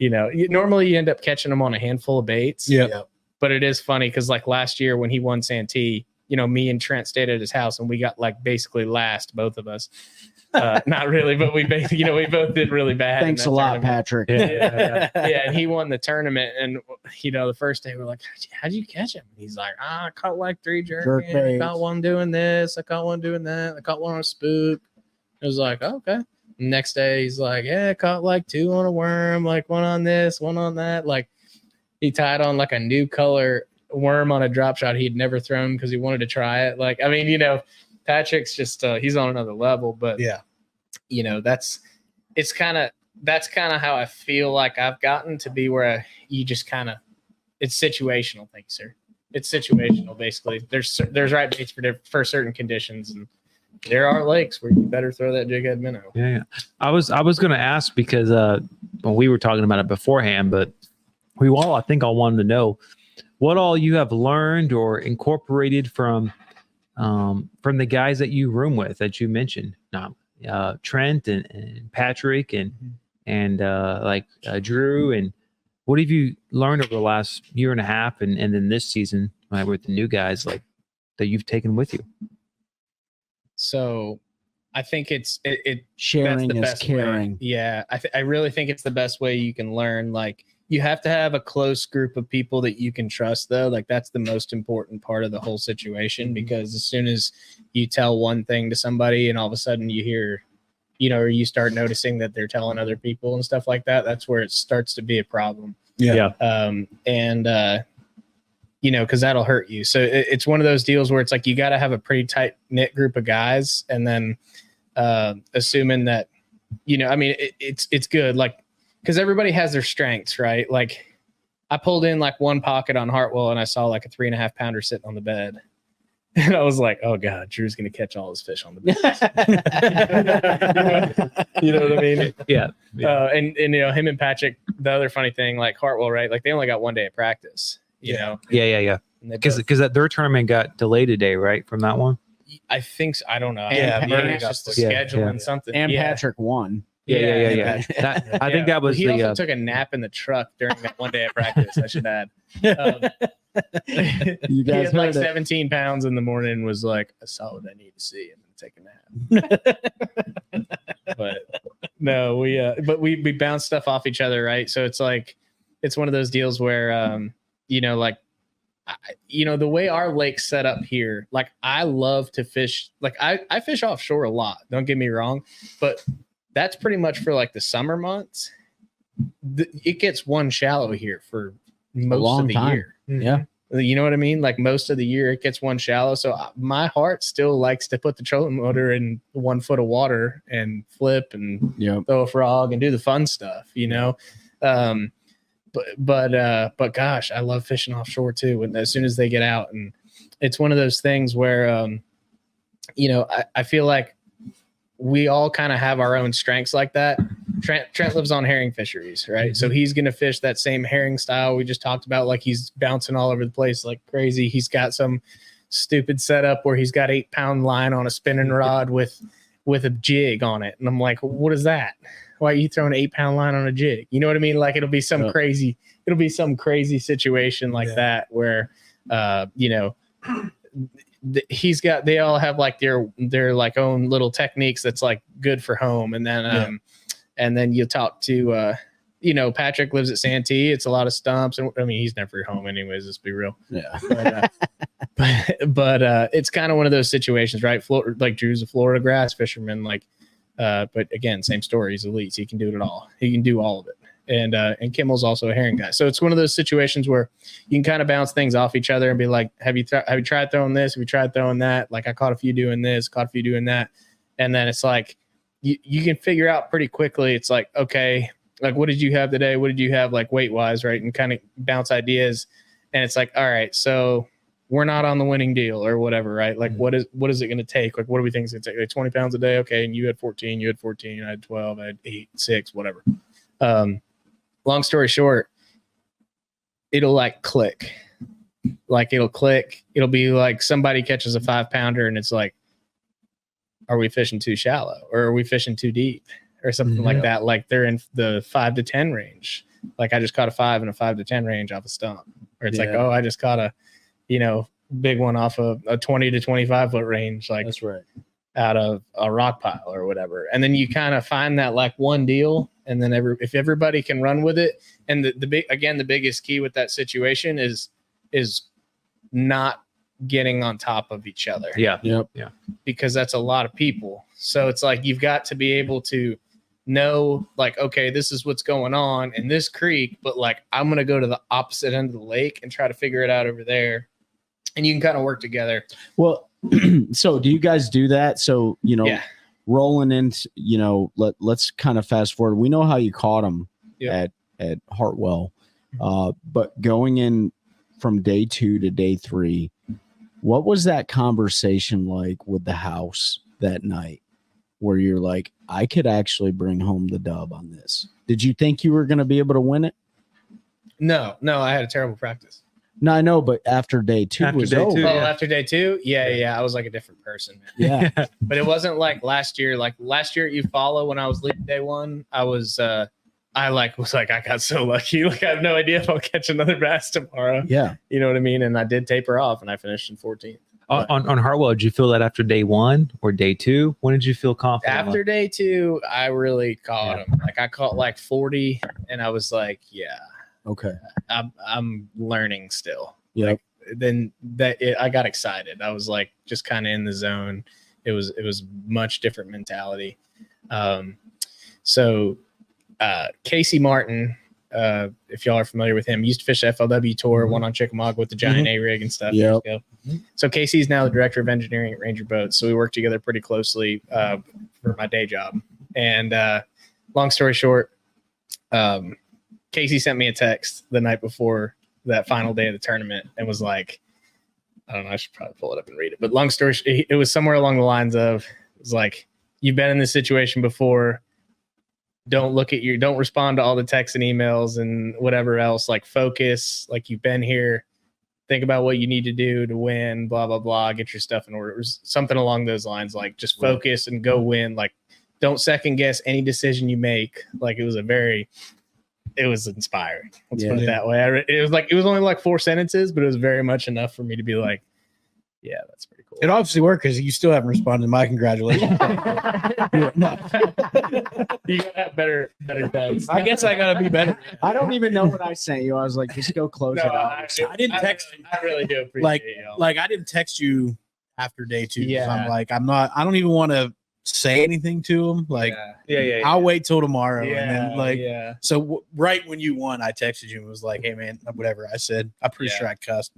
normally you end up catching them on a handful of baits. Yeah. But it is funny because like last year when he won Santee, me and Trent stayed at his house, and we got like basically last, both of us. Not really, but we both did really bad. Thanks a lot, Patrick. Yeah, and he won the tournament. And the first day we're like, how'd you catch him? He's like, I caught like 3 jerkbait. I caught one doing this. I caught one doing that. I caught one on a spook. It was like, okay. Next day he's like, I caught like 2 on a worm, like 1 on this, 1 on that. Like he tied on like a new color worm on a drop shot he'd never thrown because he wanted to try it. Like, I mean, Patrick's just he's on another level, but that's kind of how I feel like I've gotten to be, where you just kind of, it's situational. Thank you, sir. It's situational. Basically, there's right baits for certain conditions, and there are lakes where you better throw that jig head minnow. Yeah. I was going to ask because when we were talking about it beforehand, but I think I wanted to know what all you have learned or incorporated from the guys that you room with, that you mentioned, Trent and Patrick and Drew, and what have you learned over the last year and a half and then this season with the new guys like that you've taken with you? So I think it's sharing is caring. Way. Yeah, I really think it's the best way you can learn. Like, you have to have a close group of people that you can trust, though. Like, that's the most important part of the whole situation, because as soon as you tell one thing to somebody and all of a sudden you hear, or you start noticing that they're telling other people and stuff like that, that's where it starts to be a problem. Yeah. Because that'll hurt you. So it's one of those deals where it's like you got to have a pretty tight knit group of guys, and then assuming that, it's good. Like, because everybody has their strengths, right? Like, I pulled in like one pocket on Hartwell and I saw like a 3.5 pounder sitting on the bed. And I was like, oh God, Drew's going to catch all his fish on the bed. You know what I mean? Yeah. And him and Patrick, the other funny thing, like Hartwell, right? Like, they only got 1 day of practice, you know? Yeah. Because their tournament got delayed today, right? From that one? I think so. I don't know. It's just the scheduling something. And Patrick won. Yeah. I think that was he also took a nap in the truck during that 1 day of practice, I should add. You guys he had like heard it. 17 pounds in the morning and was like, I saw what I need to see and then take a nap. But no, we bounce stuff off each other, right? So it's like, it's one of those deals where, the way our lake's set up here, like, I love to fish. Like, I fish offshore a lot, don't get me wrong, but that's pretty much for like the summer months. It gets one shallow here for most of the year. Yeah. You know what I mean? Like, most of the year it gets one shallow. So my heart still likes to put the trolling motor in 1 foot of water and flip and throw a frog and do the fun stuff, But gosh, I love fishing offshore too. And as soon as they get out, and it's one of those things where, I feel like we all kind of have our own strengths like that. Trent lives on herring fisheries, right? So he's going to fish that same herring style we just talked about. Like, he's bouncing all over the place like crazy. He's got some stupid setup where he's got 8-pound line on a spinning rod with a jig on it. And I'm like, what is that? Why are you throwing an 8-pound line on a jig? You know what I mean? Like, it'll be some crazy situation like that where, they all have like their like own little techniques that's like good for home. And then you talk to Patrick lives at Santee. It's a lot of stumps, and I mean, he's never home anyways, let's be real. But it's kind of one of those situations, right? Like, Drew's a Florida grass fisherman, like, but again, same story. He's elite. He can do it all. He can do all of it. And Kimmel's also a herring guy. So it's one of those situations where you can kind of bounce things off each other and be like, have you tried throwing this? Have you tried throwing that? Like, I caught a few doing this, caught a few doing that. And then it's like, you can figure out pretty quickly. It's like, okay, like, what did you have today? What did you have, like, weight wise? Right. And kind of bounce ideas. And it's like, all right, so we're not on the winning deal or whatever, right? Like, what is it going to take? Like, what do we think it's going to take? Like 20 pounds a day. Okay. And you had 14, I had 12, I had 8, 6, whatever. Long story short, it'll like click. Like, it'll click. It'll be like somebody catches a 5-pounder and it's like, are we fishing too shallow or are we fishing too deep or something like that? Like, they're in the 5 to 10 range. Like, I just caught a 5 in a 5 to 10 range off a stump. Or it's like, oh, I just caught a big one off of a 20 to 25 foot range, like That's right. out of a rock pile or whatever. And then you kind of find that like one deal, and then if everybody can run with it. And the biggest key with that situation is not getting on top of each other. Yeah. Yep. Yeah. Because that's a lot of people. So it's like you've got to be able to know, like, okay, this is what's going on in this creek, but like I'm gonna go to the opposite end of the lake and try to figure it out over there. And you can kind of work together. Well, so do you guys do that? So, Yeah. rolling into, let's kind of fast forward. We know how you caught them Yep. at Hartwell, but going in from day 2 to day 3, what was that conversation like with the house that night where you're like, I could actually bring home the dub on this? Did you think you were going to be able to win it? No, I had a terrible practice. No, I know, but after day 2 After was day over. two, Oh, yeah. after day 2? Yeah. I was like a different person, man. Yeah. But it wasn't like last year. Like last year at You Follow, when I was leading day 1, I was I got so lucky. Like I have no idea if I'll catch another bass tomorrow. Yeah. You know what I mean? And I did taper off, and I finished in 14th. On Hartwell, did you feel that after day 1 or day 2? When did you feel confident? After day 2, I really caught him. Like I caught like 40, and I was like, yeah, Okay. I'm learning still. Yep. Like, then I got excited. I was like just kind of in the zone. It was much different mentality. So Casey Martin, if y'all are familiar with him, used to fish the FLW tour, won on Chickamauga with the giant A rig and stuff. Yep. years ago. So Casey's now the director of engineering at Ranger Boats. So we work together pretty closely for my day job. And long story short, Casey sent me a text the night before that final day of the tournament and was like, I don't know, I should probably pull it up and read it. But long story, it was somewhere along the lines of, it was like, you've been in this situation before. Don't respond to all the texts and emails and whatever else. Like focus, like you've been here. Think about what you need to do to win, blah, blah, blah. Get your stuff in order. It was something along those lines. Like just focus and go win. Like don't second guess any decision you make. Like it was inspiring. Let's put it that way. It was only like 4 sentences, but it was very much enough for me to be like, yeah, that's pretty cool. It obviously worked because you still haven't responded to my congratulations. You gotta have better text. I guess I gotta be better. I don't even know what I sent you. I was like, just go close it out. I didn't text you. I really do appreciate y'all. Like I didn't text you after day 2. 'Cause Yeah. I'm like, I don't even want to say anything to him. Like, yeah. I'll wait till tomorrow. Yeah, And then, like, yeah. so right when you won, I texted you and was like, hey man, whatever I said, I'm pretty Yeah. sure I cussed,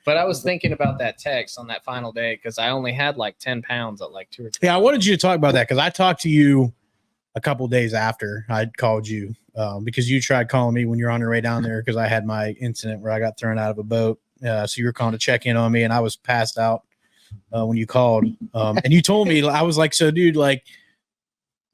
But I was thinking about that text on that final day because I only had like 10 pounds at like 2 or 3. yeah, I wanted you to talk about that because I talked to you a couple days after I'd called you because you tried calling me when you're on your way down there because I had my incident where I got thrown out of a boat. So you were calling to check in on me and I was passed out when you called. And you told me, I was like, so dude, like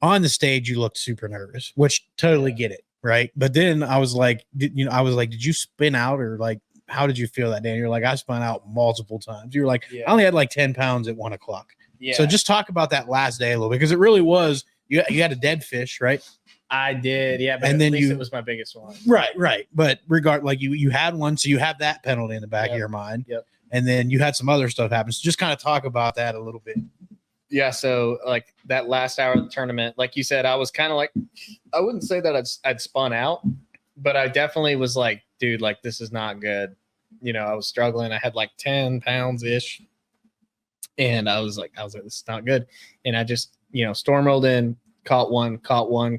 on the stage, you looked super nervous, which totally get it. Right. But then I was like, did you spin out or like, how did you feel that day? And you're like, I spun out multiple times. You're like, I only had like 10 pounds at 1 o'clock. Yeah. So just talk about that last day a little bit because it really was, you had a dead fish, right? I did. Yeah. But And at then least it was my biggest one. Right. But like you had one, so you have that penalty in the back of your mind. Yep. And then you had some other stuff happen. So just kind of talk about that a little bit. Yeah. So like that last hour of the tournament, like you said, I was kind of like, I wouldn't say that I'd spun out, but I definitely was like, dude, like this is not good. You know, I was struggling. I had like 10 pounds ish. And I was like, this is not good. And I just, storm rolled in, caught one, caught a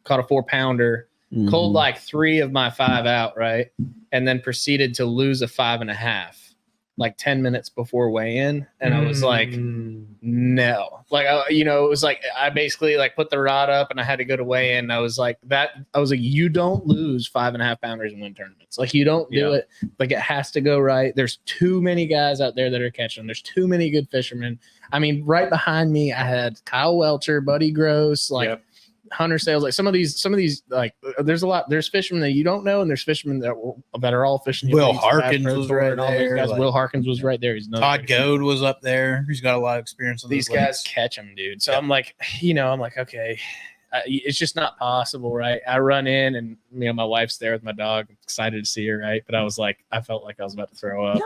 4-pounder, culled like 3 of my 5 out. Right. And then proceeded to lose a 5.5, like 10 minutes before weigh in. And I was like, no, like, it was like, I basically like put the rod up and I had to go to weigh in. I was like, you don't lose 5.5 pounders in wind tournaments. Like you don't do it. Like it has to go right. There's too many guys out there that are catching them. There's too many good fishermen. I mean, right behind me, I had Kyle Welcher, Buddy Gross, like Hunter Sales, like some of these, like there's a lot. There's fishermen that you don't know, and there's fishermen that are all fishing. Will Harkins was right there. Guys. Will Harkins was right there. He's Todd Goad was up there. He's got a lot of experience on these guys. Catch them, dude. So I'm like, okay, it's just not possible, right? I run in and my wife's there with my dog, excited to see her, right? But I was like, I felt like I was about to throw up.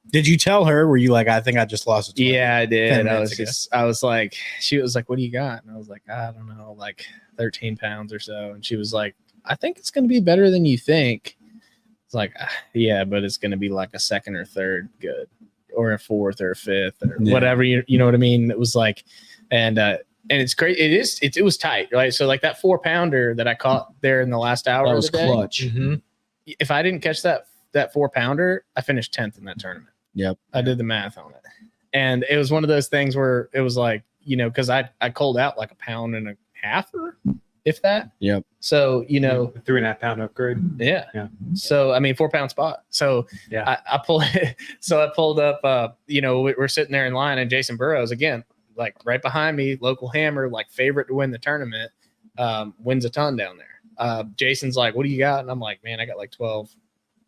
Did you tell her? Were you like, I think I just lost a twin? Yeah, I did. 10 I minutes was ago. I was like, she was like, what do you got? And I was like, I don't know, like 13 pounds or so. And she was like, I think it's going to be better than you think. It's like, yeah, but it's going to be like a second or third good, or a fourth or a fifth or whatever. You know what I mean? It was like, and it's great. It was tight, right? So like that 4-pounder that I caught there in the last hour That of was the day, clutch. if I didn't catch that 4-pounder, I finished 10th in that tournament. Yep. I did the math on it. And it was one of those things where it was like, because I culled out like 1.5 pounds, or if that. Yep. So, 3.5 pound upgrade. yeah. So, 4-pound spot. So Yeah. I pulled up, we're sitting there in line, and Jason Burrows, again, like right behind me, local hammer, like favorite to win the tournament, wins a ton down there. Jason's like, what do you got? And I'm like, man, I got like 12.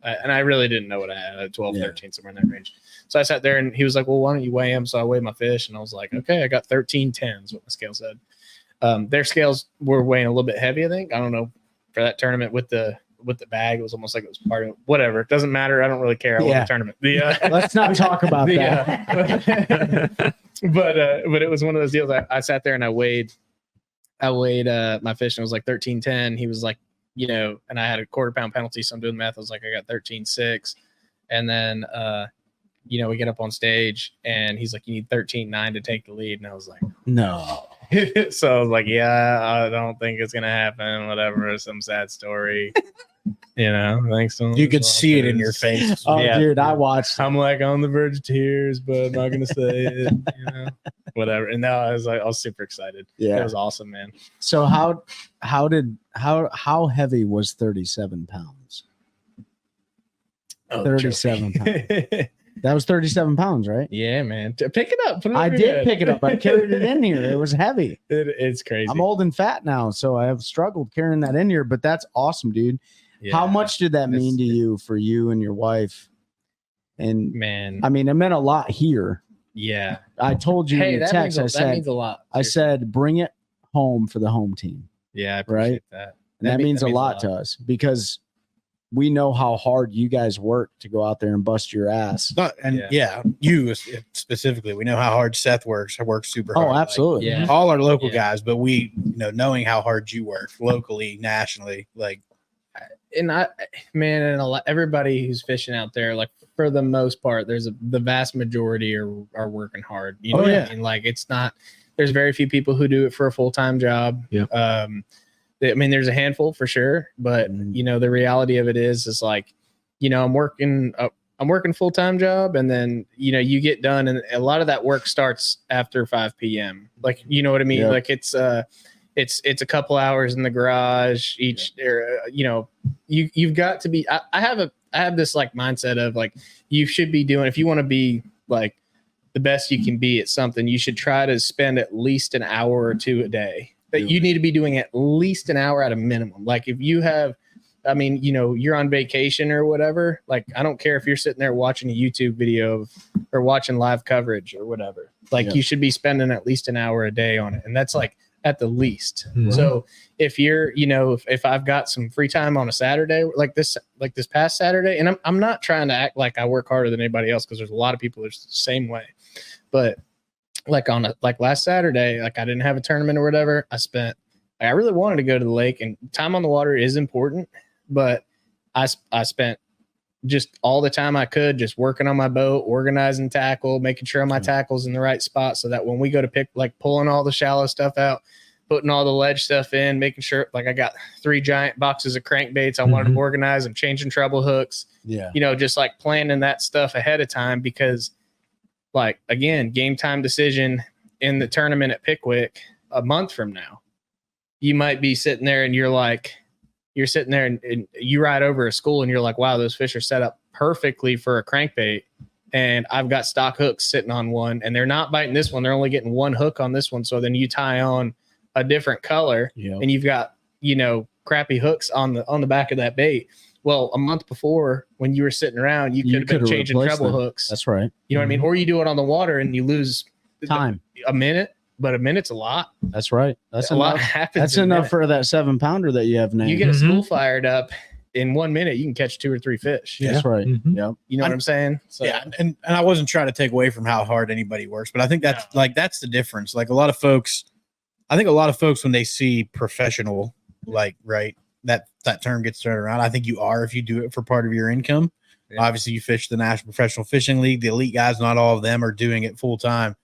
And I really didn't know what I had. I had 12, 13, somewhere in that range. So I sat there, and he was like, well, why don't you weigh him? So I weighed my fish, and I was like, okay, I got 13.10 is what my scale said. Their scales were weighing a little bit heavy, I think. I don't know, for that tournament with the bag. It was almost like it was part of whatever. It doesn't matter. I don't really care. I won the tournament. Let's not talk about that. But it was one of those deals. I sat there and I weighed my fish, and it was like 13.10. He was like, and I had a 1/4 pound penalty. So I'm doing math. I was like, I got 13.6. And then, we get up on stage, and he's like, you need 13.9 to take the lead. And I was like, No. so I was like, yeah, I don't think it's going to happen. Whatever. Some sad story. Thanks. You could see it in your face. Oh, Yeah. dude, I watched. I'm like on the verge of tears, but I'm not gonna say it. Whatever. And now I was super excited. Yeah. It was awesome, man. So how heavy was 37 pounds? 37 pounds. That was 37 pounds, right? Yeah, man. Pick it up. Put it I over your did head. pick it up. I carried it in here. It was heavy. It's crazy. I'm old and fat now, so I have struggled carrying that in here, but that's awesome, dude. Yeah. How much did that mean to you, for you and your wife? And Man. I mean, it meant a lot here. Yeah. I told you in the text, that means a lot. I said, bring it home for the home team. Yeah, I appreciate that. And that means a lot to us, because we know how hard you guys work to go out there and bust your ass. You specifically, we know how hard Seth works. I work super hard. Oh, absolutely. Yeah. All our local guys, but we, knowing how hard you work locally, nationally, like. And everybody who's fishing out there, like for the most part, the vast majority are working hard. You know what I mean? Like it's not. There's very few people who do it for a full-time job. Yeah. There's a handful for sure, but the reality of it is like, I'm working full-time job, and then you get done, and a lot of that work starts after 5 p.m. Like, you know what I mean? Yeah. Like it's a couple hours in the garage each. You've got to be. I have this like mindset of like, you should be doing, if you want to be like the best you can be at something, you should try to spend at least an hour or two a day. That you need to be doing at least an hour at a minimum. Like if you have, you're on vacation or whatever, like I don't care if you're sitting there watching a YouTube video or watching live coverage or whatever. Like you should be spending at least an hour a day on it. And that's like at the least. Mm-hmm. So if you're, if I've got some free time on a Saturday, like this past Saturday, and I'm not trying to act like I work harder than anybody else, because there's a lot of people that's the same way, but like last Saturday, like I didn't have a tournament or whatever. I really wanted to go to the lake, and time on the water is important, but I spent just all the time I could just working on my boat, organizing tackle, making sure my tackle's in the right spot, so that when we go to pick, like pulling all the shallow stuff out, putting all the ledge stuff in, making sure, like I got 3 giant boxes of crankbaits I wanted to organize. I'm changing treble hooks. Yeah. Just like planning that stuff ahead of time, because like, again, game time decision in the tournament at Pickwick a month from now, you might be sitting there and you're sitting there and you ride over a school and you're like, wow, those fish are set up perfectly for a crankbait. And I've got stock hooks sitting on one, and they're not biting this one. They're only getting one hook on this one. So then you tie on a different color and you've got, crappy hooks on the back of that bait. Well, a month before, when you were sitting around, you could have been changing treble hooks. That's right. You know what I mean? Or you do it on the water and you lose Time. a minute, but a minute's a lot. That's right. That's A lot enough. happens. That's in a enough minute. for that 7-pounder that you have now. You get a Mhm. school fired up in 1 minute, you can catch 2 or 3 fish. That's right. Mhm. Yep. You know what I'm saying? So, Yeah, and I wasn't trying to take away from how hard anybody works, but I think that's that's the difference. Like a lot of folks, I think a lot of folks when they see professional, like that term gets thrown around. I think you are if you do it for part of your income. Yeah. Obviously, you fish the National Professional Fishing League. The elite guys, not all of them are doing it full time.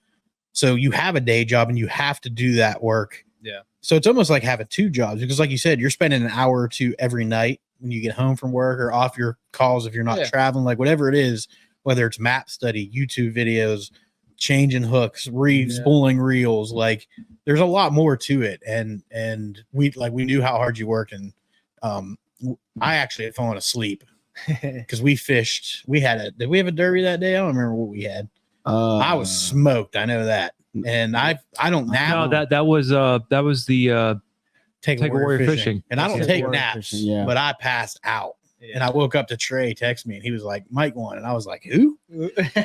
So you have a day job and you have to do that work. Yeah. So it's almost like having 2 jobs because, like you said, you're spending an hour or 2 every night when you get home from work or off your calls if you're not traveling, like whatever it is, whether it's map study, YouTube videos, changing hooks, spooling reels. Like there's a lot more to it. And we knew how hard you worked. And I actually had fallen asleep because we fished. Did we have a derby that day? I don't remember what we had. I was smoked. I know that. And I don't nap. No, that was the take a warrior fishing. And I don't Take take warrior naps, fishing, yeah. but I passed out. And I woke up to Trey text me and he was like, Mike won. And I was like, who?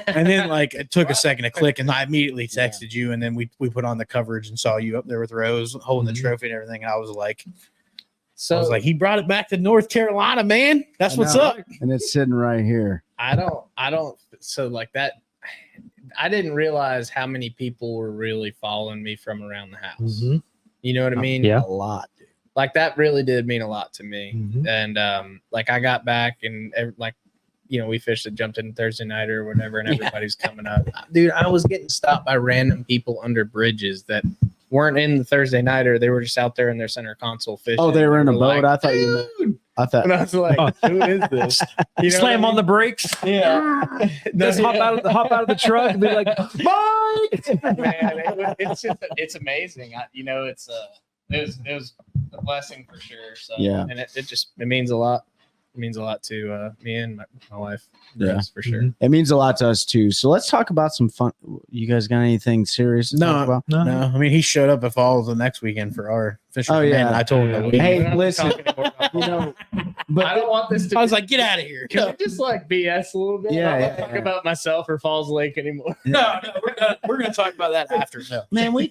And then like it took a second to click and I immediately texted you. And then we put on the coverage and saw you up there with Rose holding the trophy and everything. And I was like, he brought it back to North Carolina, man. That's what's up. And it's sitting right here. I don't. So like that, I didn't realize how many people were really following me from around the house. Mhm. You know what I mean? Yeah. A lot. Like that really did mean a lot to me. Mhm. And like I got back and we fished and jumped in Thursday night or whatever, and everybody's coming up. Dude, I was getting stopped by random people under bridges that weren't in the Thursday nighter. They were just out there in their center console fishing. Oh, they were in a boat. Like, I thought you meant. I thought. and I was like, who is this? You know slam what I on the mean? brakes. Yeah. Just hop out of the truck and be like, Mike! Man, it's amazing. It was a blessing for sure. So Yeah. and it means a lot. It means a lot to me and my wife. Yeah. Yes, for sure. Mhm. It means a lot to us too. So let's talk about some fun. You guys got anything serious to talk about? No. I mean, he showed up at Falls the next weekend for our fishing. Oh, yeah. Command, and I told him, to Hey, We don't have to listen, talk anymore about You know, but I don't want this to. I was like, get out of here. Can we just like BS a little bit? Yeah, I don't yeah, want to talk yeah. about myself or Falls Lake anymore. No, we're gonna talk about that after. No. man, we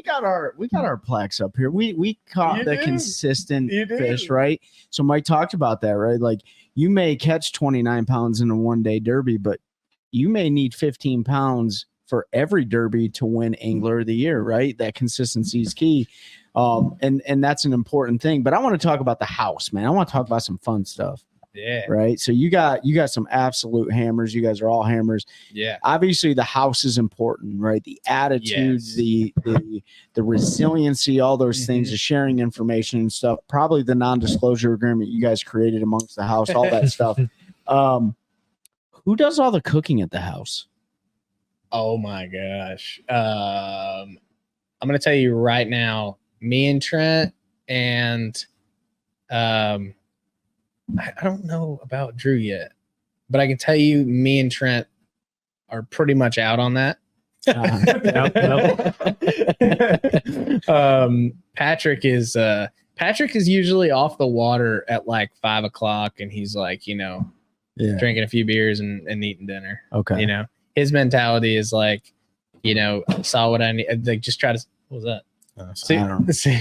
got our plaques up here. We caught You the do. consistent You do. fish, right? So Mike talked about that, right? Like you may catch 29 pounds in a 1-day derby, but you may need 15 pounds for every derby to win Angler of the Year, right? That consistency is key. And that's an important thing. But I want to talk about the house, man. I want to talk about some fun stuff. Yeah. Right. So you got some absolute hammers. You guys are all hammers. Yeah. Obviously the house is important, right? The attitudes, Yes. the resiliency, all those things, the sharing information and stuff, probably the non-disclosure agreement you guys created amongst the house, all that stuff. Who does all the cooking at the house? Oh my gosh. I'm gonna tell you right now, me and Trent and I don't know about Drew yet, but I can tell you me and Trent are pretty much out on that. Patrick is usually off the water at like 5 o'clock and he's like, Yeah. drinking a few beers and eating dinner. Okay. His mentality is like, saw what I need, like just try to, what was that? See, I don't know. see,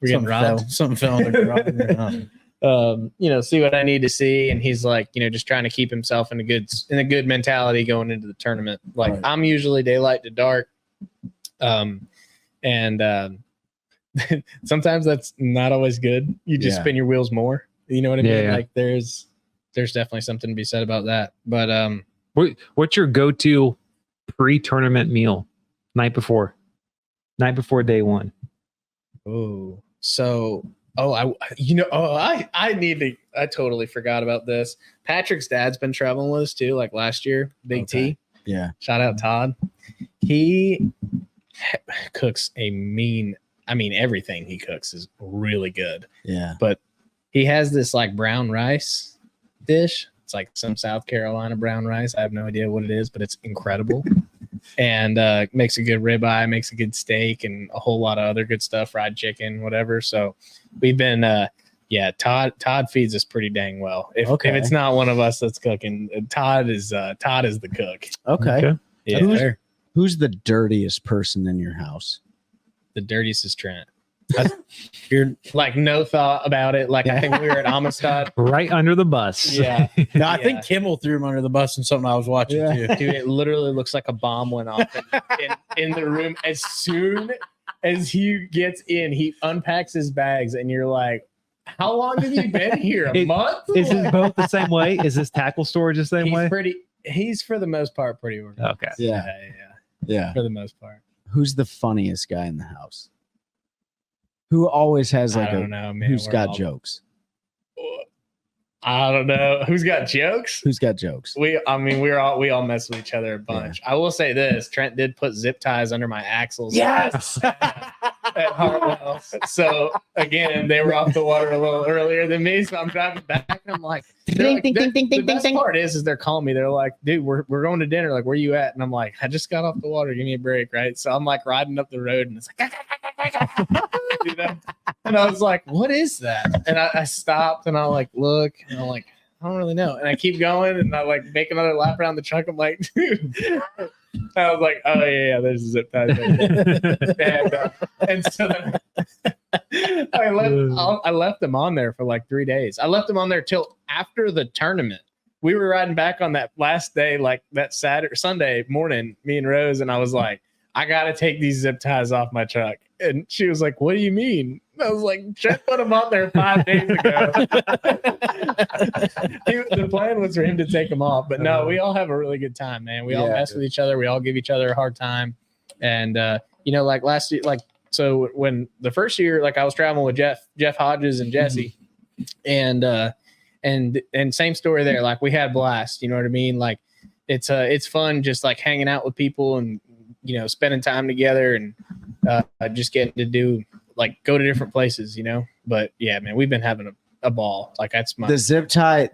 we're getting robbed. Something fell in the garage. See what I need to see, and he's like, just trying to keep himself in a good mentality going into the tournament. Like Right. I'm usually daylight to dark, sometimes that's not always good. You just Yeah. spin your wheels more. You know what I mean? Yeah. Like there's definitely something to be said about that. But What's your go-to pre-tournament meal night before day one? I totally forgot about this. Patrick's dad's been traveling with us too, like last year. Big Okay. T. Yeah. Shout out Todd. He cooks everything he cooks is really good. Yeah. But he has this like brown rice dish. It's like some South Carolina brown rice. I have no idea what it is, but it's incredible. And makes a good ribeye, makes a good steak, and a whole lot of other good stuff, fried chicken, whatever. So we've been, Todd feeds us pretty dang well. If it's not one of us that's cooking, Todd is the cook. Okay. Okay. Yeah. Who's the dirtiest person in your house? the dirtiest is Trent. You're Like no thought about it. Like I think we were at Amistad. Right under the bus. Yeah. no, I Yeah. think Kimmel threw him under the bus in something I was watching too. Dude, it literally looks like a bomb went off in the room. As soon as he gets in, he unpacks his bags, and you're like, how long have you been here? A month? Is this boat the same way? Is this tackle storage the same way? He's for the most part pretty organized. Okay. Yeah. For the most part. Who's the funniest guy in the house? Who always has like I don't know, man. who's We're got all- jokes? I don't know. Who's got jokes? Who's got jokes? We all mess with each other a bunch. I will say this: Trent did put zip ties under my axles. Yes. At Hartwell. So again, they were off the water a little earlier than me. So I'm driving back, and I'm like, the best part is they're calling me. They're like, dude, we're going to dinner. Like, where you at? And I'm like, I just got off the water. Give me a break, right? So I'm like riding up the road, and it's like, you know? And I was like, what is that? And I stopped, and I like look, and I'm like, I don't really know. And I keep going, and I like make another lap around the truck. I'm like, dude. I was like, oh yeah, there's a zip tie. And so then I left them on there for like 3 days. I left them on there till after the tournament. We were riding back on that last day, like that Sunday morning, me and Rose, and I was like, I gotta take these zip ties off my truck. And she was like, what do you mean? I was like, Trent put them on there 5 days ago. The plan was for him to take them off, but no, we all have a really good time, man. We all mess with each other. We all give each other a hard time. And, like last year, like, so when the first year, like I was traveling with Jeff Hodges and Jesse, and same story there. Like we had a blast, you know what I mean? Like it's fun just like hanging out with people and, spending time together and just getting to do like go to different places, but yeah, man, we've been having a ball. Like that's my The zip tie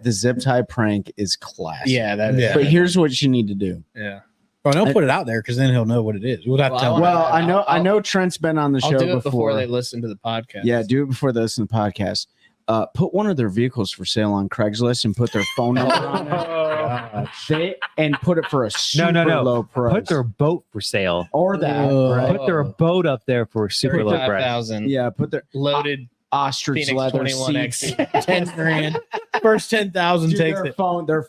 prank is classic. yeah, that is. But here's what you need to do. Yeah. Well, don't put it out there because then he'll know what it is. We'll have to tell him. Well, I know Trent's been on the I'll show do it before they before. listen to the podcast. Yeah, do it before they listen to the podcast. Put one of their vehicles for sale on Craigslist and put their phone number on it. And put it for a super No. low price. Put their boat for sale. or that. Right? Put their boat up there for a super low price. 5,000 Yeah, put their loaded ostrich Phoenix leather 21 seats. X. 10 grand. First 10,000 Dude, takes their it.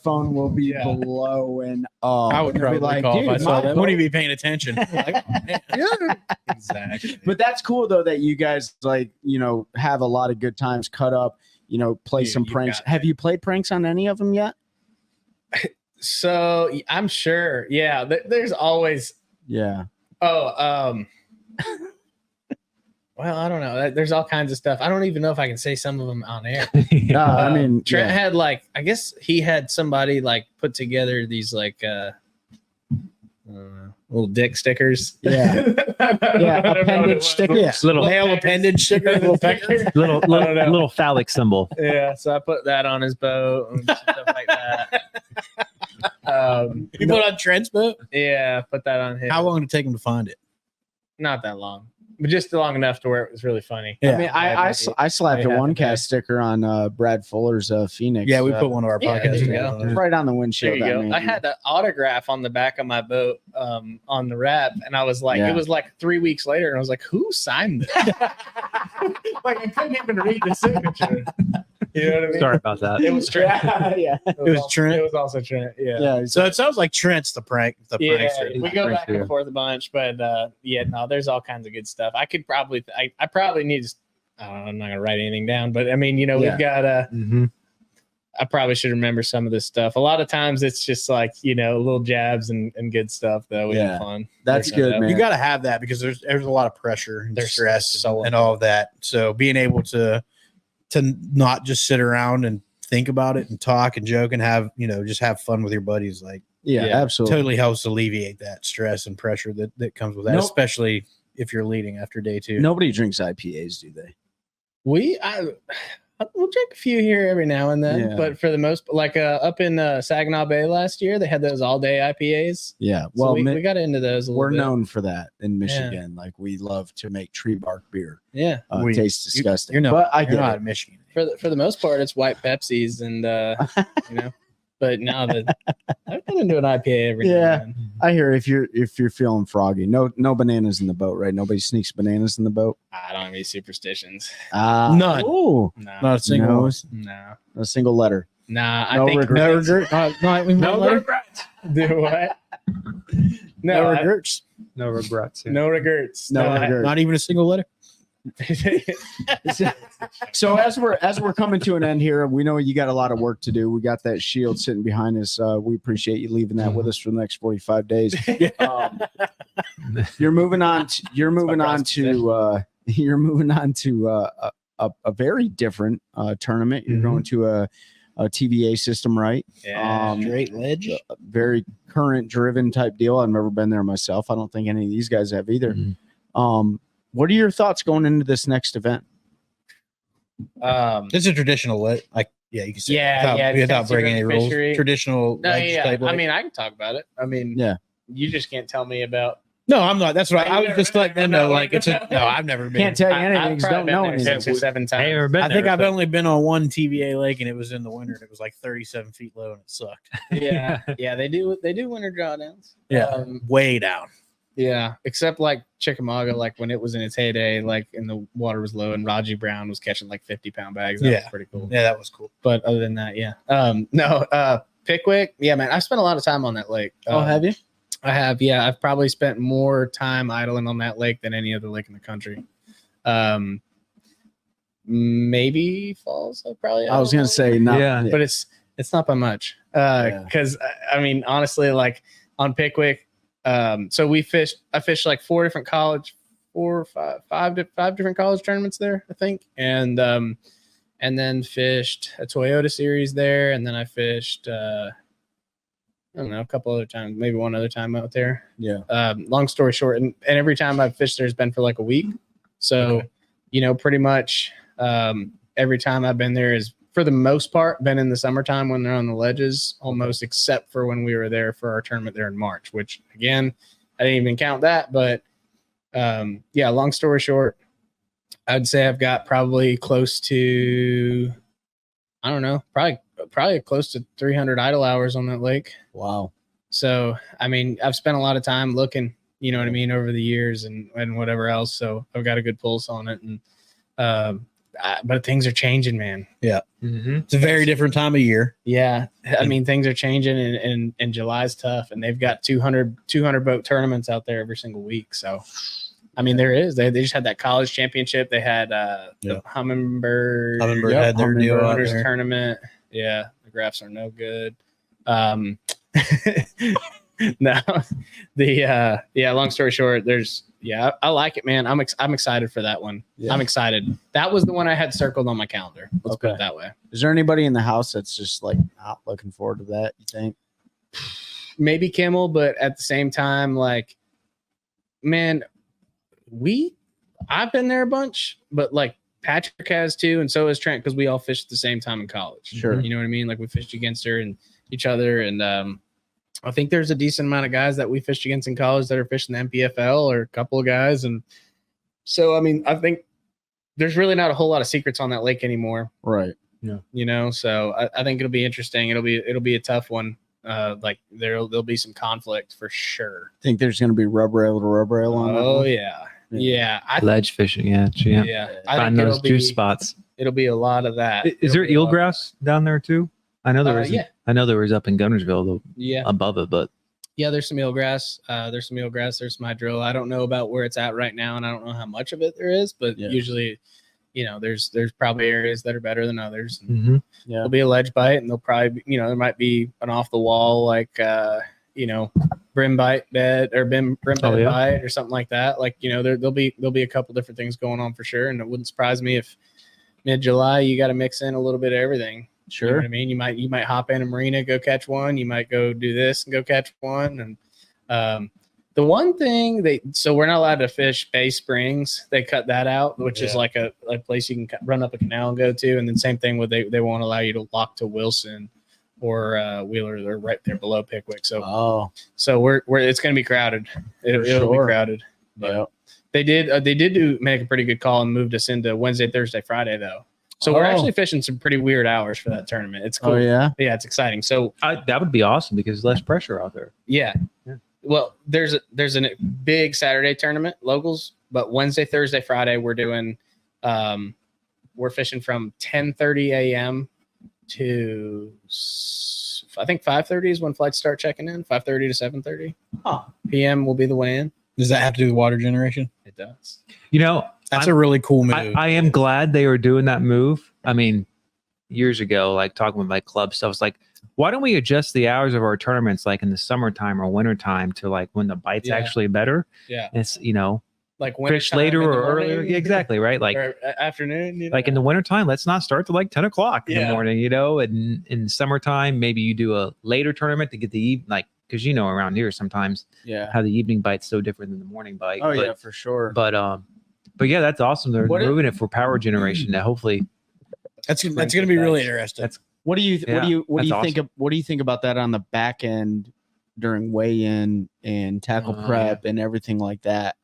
phone will be Yeah. blowing up. I would They'll be probably call if I "Dude, saw my that. boat-" Wouldn't even be paying attention. Like, yeah, exactly. But that's cool though that you guys have a lot of good times, cut up, play Dude, some you pranks. got Have you played pranks on any of them yet? So I'm sure. Yeah. There's always, Yeah. well, I don't know. There's all kinds of stuff. I don't even know if I can say some of them on air. I mean, Trent yeah. had I guess he had somebody put together these little dick stickers. Yeah. Yeah, appendage stickers. Little Male appendage sticker, little pecker. little phallic symbol. Yeah, so I put that on his boat and stuff like that. You put on Trent's boat? Yeah, put that on his. How long did it take him to find it? Not that long, but just long enough to where it was really funny. Yeah. I mean, I slapped a They had OneCast the- sticker on Brad Fuller's Phoenix. Yeah, we put one of our Yeah, podcasts there you together. go. right on the There windshield. you go. mean. I had an autograph on the back of my boat on the wrap, and I was like, Yeah. it was like 3 weeks later, and I was like, who signed this? Like I couldn't even read the signature. You know what I mean? Sorry about that. It was Trent. yeah. It was Trent? It was also Trent. Yeah. Yeah. So it sounds like Trent's the prankster. We go back and forth a bunch, but there's all kinds of good stuff. I could probably, I probably need to, I'm not gonna write anything down, but I mean, Yeah. we've got Mm-hmm. I probably should remember some of this stuff. A lot of times it's just little jabs and good stuff though. We Yeah. have fun. That's There's no good, doubt. man. You got to have that because there's a lot of pressure and There's stress so and all of that. So being able to not just sit around and think about it and talk and joke and have just have fun with your buddies, Yeah, Yeah. absolutely. totally helps alleviate that stress and pressure that comes with that, Nope. especially if you're leading after day two. Nobody drinks IPAs, do they? We'll drink a few here every now and then, Yeah. but for the most, up in Saginaw Bay last year, they had those all day IPAs. Yeah. So Well, we got into those a little we're bit. known for that in Michigan. Like we love to make tree bark beer. Yeah. Tastes disgusting. You're not, but I you're get not it. in Michigan. For the most part, it's white Pepsis and But now that I've been into an IPA every now Yeah. and then. I hear if you're feeling froggy, no bananas in the boat, right? Nobody sneaks bananas in the boat. I don't have any superstitions. None. Ooh, No, Not a single no, one. no, a single letter. nah. No I think regrets. No regret. Not even one letter? do what? No No, regrets. No regrets. yeah. no regrets. No I- regrets. Not even a single letter. So as we're coming to an end here, we know you got a lot of work to do. We got that shield sitting behind us. We appreciate you leaving that with us for the next 45 days. You're moving on. You're moving on to a very different tournament. You're going to a TVA system, right? Yeah. Straight ledge. A very current driven type deal. I've never been there myself. I don't think any of these guys have either. What are your thoughts going into this next event? It's a traditional ledge. Like, yeah, you can say Yeah, it yeah, it's without breaking any rules. fishery. Traditional No, ledge yeah. type I ledge. mean, I can talk about it. I mean, Yeah. You just can't tell me about. No, I'm not. That's right. I was Never just letting them been know. there. Like, it's a no. I've never been. Can't tell you anything. I've 'Cause probably don't been know there anything. 6 or 7 times. Hey, ever been I think there, I've so- only been on one TVA lake, and it was in the winter, and it was like 37 feet low, and it sucked. Yeah, yeah, they do winter drawdowns. Yeah. Way down. Yeah, except like Chickamauga, like when it was in its heyday, like and the water was low, and Raji Brown was catching like 50-pound bags. That was Yeah. pretty cool. Yeah, that was cool. But other than that, yeah. Pickwick, yeah, man, I spent a lot of time on that lake. you? I have, yeah. I've probably spent more time idling on that lake than any other lake in the country. Maybe Falls. I was gonna say not. Yeah. but it's not by much. Because I mean, honestly, like on Pickwick, so I fished like five different college tournaments there, I think, and then fished a Toyota series there, and then I fished. I don't know, a couple other times, maybe one other time out there. Yeah. Long story short, and every time I've fished there's been for like a week. So, pretty much every time I've been there is for the most part been in the summertime when they're on the ledges, almost except for when we were there for our tournament there in March, which again, I didn't even count that. But yeah, long story short, I'd say I've got probably close to, I don't know, probably close to 300 idle hours on that lake. Wow. So, I mean, I've spent a lot of time looking, you know what I mean, over the years and whatever else. So I've got a good pulse on it. And, but things are changing, man. Yeah. Mm-hmm. It's a very different time of year. Yeah. I mean, things are changing and July's tough, and they've got 200 boat tournaments out there every single week. So, I mean, there is, they just had that college championship. They had the Humminbird had their deal out Owners there. tournament. Yeah. The graphs are no good. No, long story short, I like it, man. I'm excited for that one. Yeah. I'm excited. That was the one I had circled on my calendar. Let's put it that way. Is there anybody in the house that's just like not looking forward to that, you think? Maybe Kimmel, but at the same time, like, man, I've been there a bunch, but like Patrick has too, and so has Trent, because we all fished at the same time in college. Sure. You know what I mean? Like we fished against her and each other, and I think there's a decent amount of guys that we fished against in college that are fishing the NPFL, or a couple of guys. And so, I mean, I think there's really not a whole lot of secrets on that lake anymore. Right. You know, so I think it'll be interesting. It'll be a tough one. Like there'll be some conflict for sure. Think there's going to be rub rail to rub rail on that Oh one? yeah. Ledge fishing, yeah. I Find think those juice spots. It'll be a lot of that. Is there It'll be a lot of eelgrass down there too? I know there was. yeah. I know there was up in Gunnersville though, Yeah. above it, but Yeah, there's some eelgrass. There's some hydro. I don't know about where it's at right now, and I don't know how much of it there is, but usually, there's probably areas that are better than others. And there'll be a ledge bite, and there'll probably, there might be an off the wall like brim bite bed or brim bed bite or something like that. Like there'll be a couple different things going on for sure, and it wouldn't surprise me if mid-July you got to mix in a little bit of everything. Sure. You know what I mean? You might hop in a marina, go catch one. You might go do this and go catch one. And the one thing so we're not allowed to fish Bay Springs. They cut that out, which is like a place you can run up a canal and go to. And then same thing with they won't allow you to lock to Wilson or Wheeler. They're right there below Pickwick. So we're it's going to be crowded. It'll be crowded. But they did make a pretty good call and moved us into Wednesday, Thursday, Friday though. So we're actually fishing some pretty weird hours for that tournament. It's cool. Oh yeah. Yeah, it's exciting. So That would be awesome because less pressure out there. yeah. Well, there's a big Saturday tournament locals, but Wednesday, Thursday, Friday we're doing we're fishing from 10:30 a.m. to I think 5:30 is when flights start checking in. 5:30 to 7:30 p.m. will be the weigh-in. Does that have to do with water generation? It does. You know, That's a really cool move. I am glad they were doing that move. I mean, years ago, like talking with my club stuff, it's like, why don't we adjust the hours of our tournaments like in the summertime or wintertime to like when the bite's actually better? Yeah. It's, Like fish later or earlier. Yeah, exactly. Right. Like or afternoon. like in the wintertime, let's not start till like 10 o'clock in the morning, and in summertime, maybe you do a later tournament to get the because around here sometimes how the evening bite's so different than the morning bite. Oh yeah, for sure. But yeah, that's awesome. They're moving it for power generation to hopefully. That's going to be really interesting. What do you think about that on the back end during weigh-in and tackle prep and everything like that?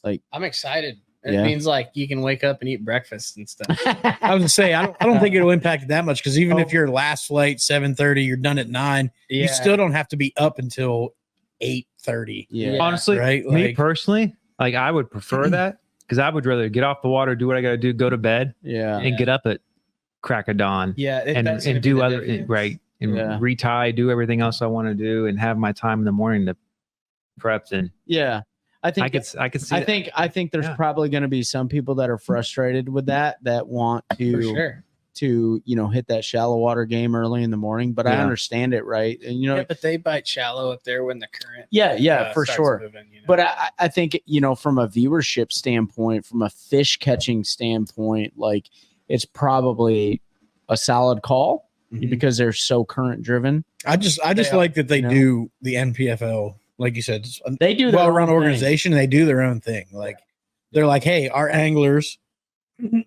Like, I'm excited. It means like you can wake up and eat breakfast and stuff. I was gonna say I don't think it'll impact it that much because even if your last flight 7:30, you're done at 9. You still don't have to be up until 8:30. Yeah. Honestly, right? Me personally, like I would prefer that because I would rather get off the water, do what I got to do, go to bed, and get up at crack of dawn. Yeah, and do other and retie, do everything else I want to do, and have my time in the morning to prep. And I think I could see. I think there's probably going to be some people that are frustrated with that want to hit that shallow water game early in the morning. But I understand it, right? And but they bite shallow up there when the current. For sure. Moving, But I think from a viewership standpoint, from a fish catching standpoint, like it's probably a solid call because they're so current driven. I just like that they do the NPFL. Like you said, they do their well-run organization. And they do their own thing. Like they're like, hey, our anglers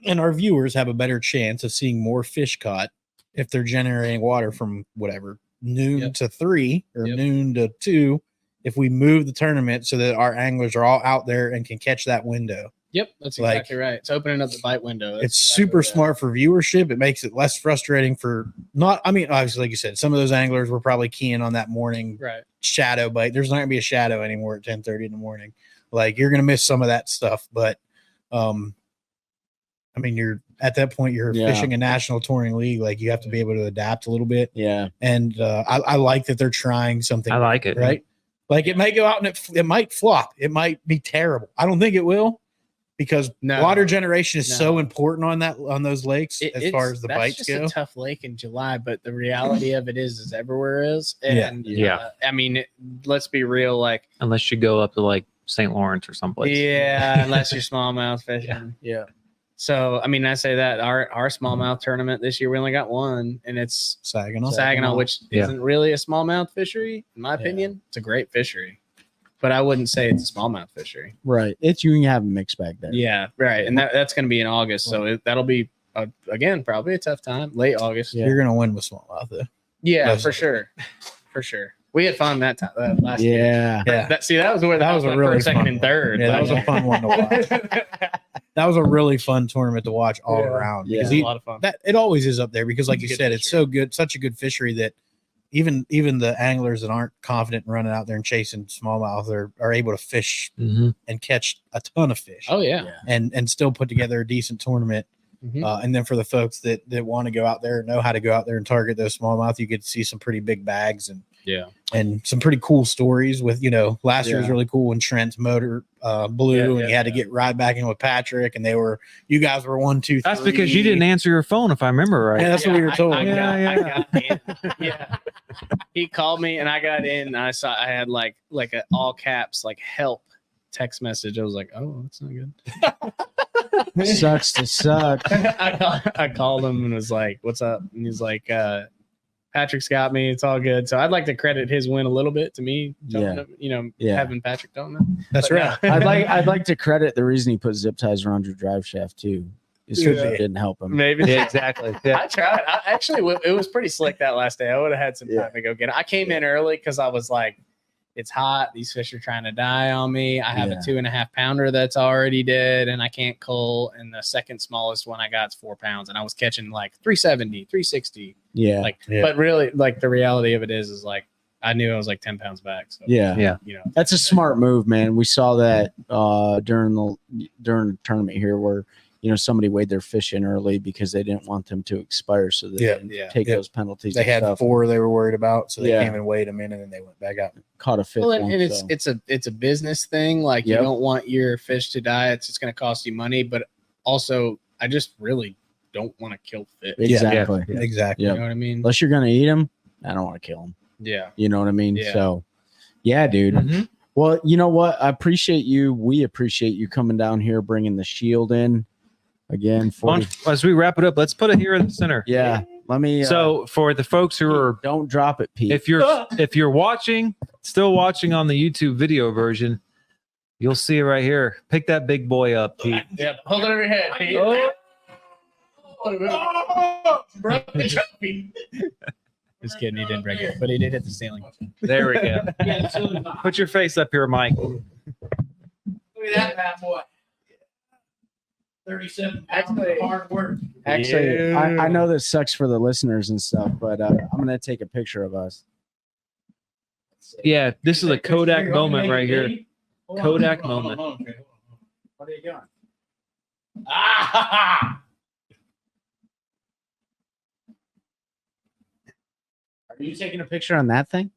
and our viewers have a better chance of seeing more fish caught if they're generating water from whatever noon to 3 or noon to 2. If we move the tournament so that our anglers are all out there and can catch that window. Yep, that's exactly right. It's opening up the bite window. It's super smart for viewership. It makes it less frustrating for obviously, like you said, some of those anglers were probably keying on that morning shadow bite. There's not gonna be a shadow anymore at 10:30 in the morning. Like you're gonna miss some of that stuff, but you're at that point you're fishing a national touring league. Like you have to be able to adapt a little bit. Yeah, and I like that they're trying something. I like it, right? Like it may go out and it might flop. It might be terrible. I don't think it will. Because water generation is so important on those lakes as far as the bites go. It's a tough lake in July, but the reality of it is everywhere is. And let's be real. Like unless you go up to like St. Lawrence or someplace. Yeah, unless you're smallmouth fishing. Yeah. So I say that our smallmouth tournament this year we only got one, and it's Saginaw, which isn't really a smallmouth fishery in my opinion. It's a great fishery. But I wouldn't say it's a smallmouth fishery. Right. It's you can have a mixed bag there. Yeah, right. And that's going to be in August. So that'll be, again, probably a tough time. Late August. Yeah. You're going to win with smallmouth, though. Yeah, for sure. For sure. We had fun that time last year. Yeah. That was where that was a really second and third. Yeah, that was a fun one to watch. That was a really fun tournament to watch all around. Yeah, it was a lot of fun. It always is up there because, like you said, it's so good, such a good fishery that even the anglers that aren't confident in running out there and chasing smallmouth are able to fish and catch a ton of fish. Oh yeah. And still put together a decent tournament. And then for the folks that want to go out there, know how to go out there and target those smallmouth, you get to see some pretty big bags and some pretty cool stories with, last year was really cool when Trent's motor blew and he had to ride back in with Patrick and you guys were 1, 2, 3. That's because you didn't answer your phone, if I remember right. Yeah, that's what we were told. I got in. He called me and I got in. I had like a all caps, like help text message. I was like, oh, that's not good. Sucks to suck. I called him and was like, what's up? And he's like, Patrick's got me. It's all good. So I'd like to credit his win a little bit to me. Having Patrick don't know. That's right. I'd like to credit the reason he put zip ties around your drive shaft too. It didn't help him. Maybe. Yeah, exactly. Yeah. I tried. It was pretty slick that last day. I would have had some time to go get it. I came in early because I was like, it's hot. These fish are trying to die on me. I have Yeah. a 2.5 pounder that's already dead and I can't cull. And the second smallest one I got is 4 pounds. And I was catching like 370, 360. Yeah. But really, like the reality of it is like, I knew I was like 10 pounds back. So, Yeah. you know, That's a smart move, man. We saw that during the tournament here where, you know, somebody weighed their fish in early because they didn't want them to expire. So they didn't take those penalties. They and had stuff. 4 they were worried about. So they Yeah. came and weighed them in and then they went back out. Caught a 5th well, one. and so. it's a business thing. Like you Yep. don't want your fish to die. It's just going to cost you money. But also, I just really don't want to kill fish. Exactly. Yeah. Exactly. Yeah. You know what I mean? Unless you're going to eat them, I don't want to kill them. Yeah. You know what I mean? Yeah. So, yeah, dude. Mhm. Well, you know what? I appreciate you. We appreciate you coming down here, bringing the shield in again. As we wrap it up, let's put it here in the center. Yeah. Let me. So for the folks who are, don't drop it, Pete. if you're watching, still watching on the YouTube video version, you'll see it right here. Pick that big boy up, Pete. Yeah. Hold it over your head, Pete. Broke the trophy. Just kidding. He didn't break it, but he did hit the ceiling. There we go. Put your face up here, Mike. Look at that bad boy. 37 pounds of hard work. Actually, I know this sucks for the listeners and stuff, but I'm going to take a picture of us. Yeah, this is a Kodak moment right here. Kodak moment. Hold on. What are you doing? Ah! Are you taking a picture on that thing?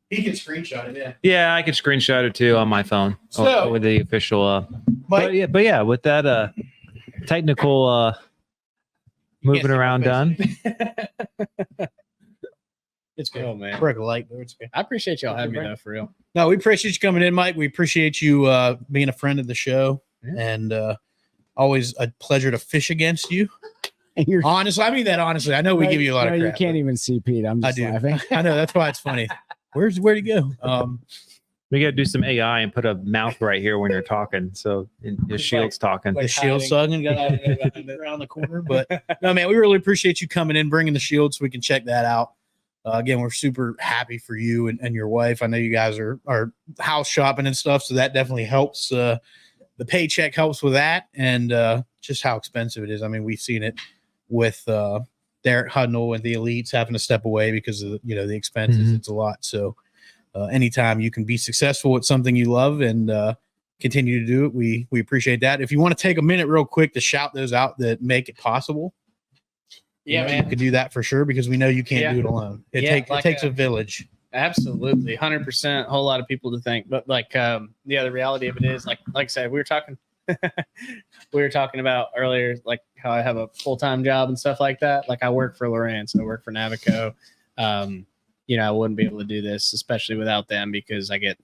He can screenshot it, yeah. Yeah, I could screenshot it too on my phone with the official. But yeah, with that technical moving around done. It's good, oh, man. Break a light, but it's okay. I appreciate y'all having me though, for real. No, we appreciate you coming in, Mike. We appreciate you being a friend of the show, Yeah. and always a pleasure to fish against you. You're, Honestly, I mean that honestly. I know we give you a lot of crap. You can't even see Pete. I'm I just do. laughing. I know that's why it's funny. Where'd he go? We got to do some AI and put a mouth right here when you're talking. So the shield's talking. The shield sucking got around the corner, but no, man, we really appreciate you coming in, bringing the shield, so we can check that out. Again, we're super happy for you and your wife. I know you guys are house shopping and stuff, so that definitely helps. The paycheck helps with that, and just how expensive it is. I mean, we've seen it with Derek Hudnall and the elites having to step away because of the expenses. Mhm. It's a lot. So anytime you can be successful at something you love and continue to do it, we appreciate that. If you want to take a minute real quick to shout those out that make it possible. Yeah, You could do that for sure, because we know you can't do it alone. It takes a village. Absolutely, 100%. A whole lot of people to thank, but the reality of it is, like I said, we were talking about earlier, like how I have a full-time job and stuff like that. Like I work for Lowrance, I work for Navico. I wouldn't be able to do this, especially without them, because I get,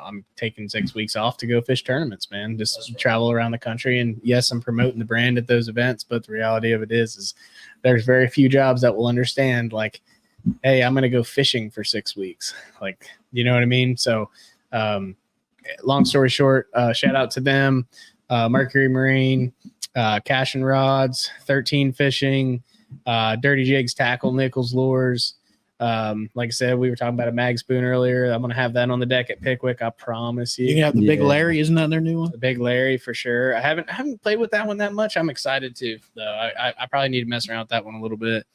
I'm taking 6 weeks off to go fish tournaments, man. Just travel around the country, and yes, I'm promoting the brand at those events, but the reality of it is there's very few jobs that will understand, like, hey, I'm going to go fishing for 6 weeks. Like, you know what I mean? So, long story short, shout out to them, Mercury Marine, Cash and Rods, 13 Fishing, Dirty Jigs Tackle, Nichols Lures. Like I said, we were talking about a mag spoon earlier. I'm going to have that on the deck at Pickwick. I promise you. You can have the Big Yeah. Larry. Isn't that their new one? The Big Larry for sure. I haven't played with that one that much. I'm excited to, though. I probably need to mess around with that one a little bit.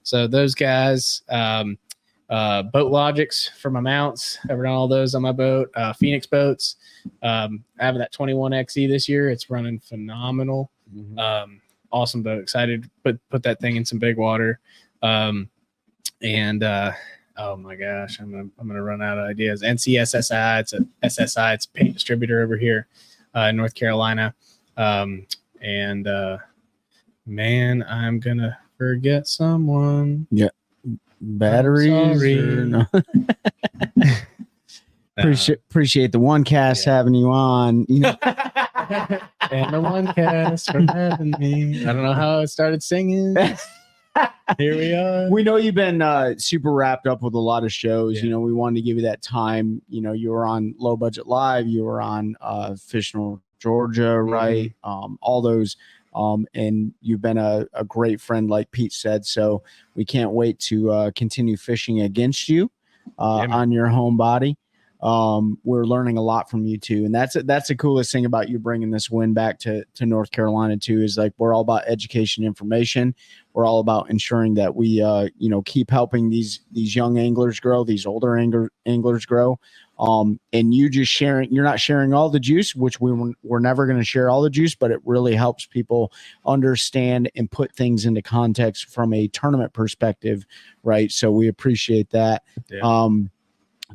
So those guys, Boat Logics for my mounts. I've run all those on my boat. Phoenix boats. Having that 21XE this year. It's running phenomenal. Awesome boat. Excited to put that thing in some big water. Oh my gosh, I'm gonna run out of ideas. NCSSI, it's a SSI, it's a paint distributor over here in North Carolina. Man, I'm gonna forget someone. Batteries. Sorry. Or no? Appreciate the OneCast having you on. And the OneCast for having me. I don't know how I started singing. Here we are. We know you've been super wrapped up with a lot of shows. Yeah. We wanted to give you that time. You were on Low Budget Live. You were on Fishing Georgia, right? All those. And you've been a great friend, like Pete said. So we can't wait to continue fishing against you. on your home body. We're learning a lot from you too, and that's the coolest thing about you bringing this win back to North Carolina too. Is like we're all about education, information. We're all about ensuring that we keep helping these young anglers grow, these older anglers grow. And you just sharing, you're not sharing all the juice, which we're never going to share all the juice, but it really helps people understand and put things into context from a tournament perspective, right? So we appreciate that. Yeah.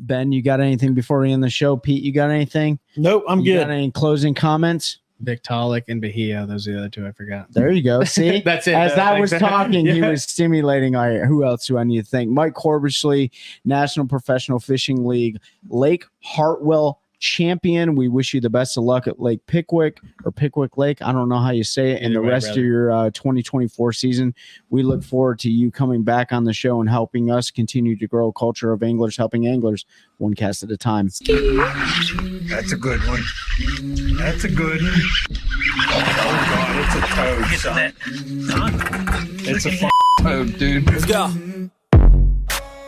Ben, you got anything before we end the show? Pete, you got anything? Nope, I'm good. Got any closing comments? Victaulic and Bahia. Those are the other two I forgot. There you go. See, that's it. As I was talking, he was stimulating. All right, who else do I need to thank? Mike Corbishley, National Professional Fishing League, Lake Hartwell champion. We wish you the best of luck at Lake Pickwick or Pickwick Lake. I don't know how you say it. And the rest of your 2024 season. We look forward to you coming back on the show and helping us continue to grow a culture of anglers helping anglers, one cast at a time. That's a good one. That's a good one. Oh God, it's a toad, son. It's a toad, dude. Let's go.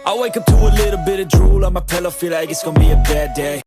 I wake up to a little bit of drool on my pillow, feel like it's gonna be a bad day.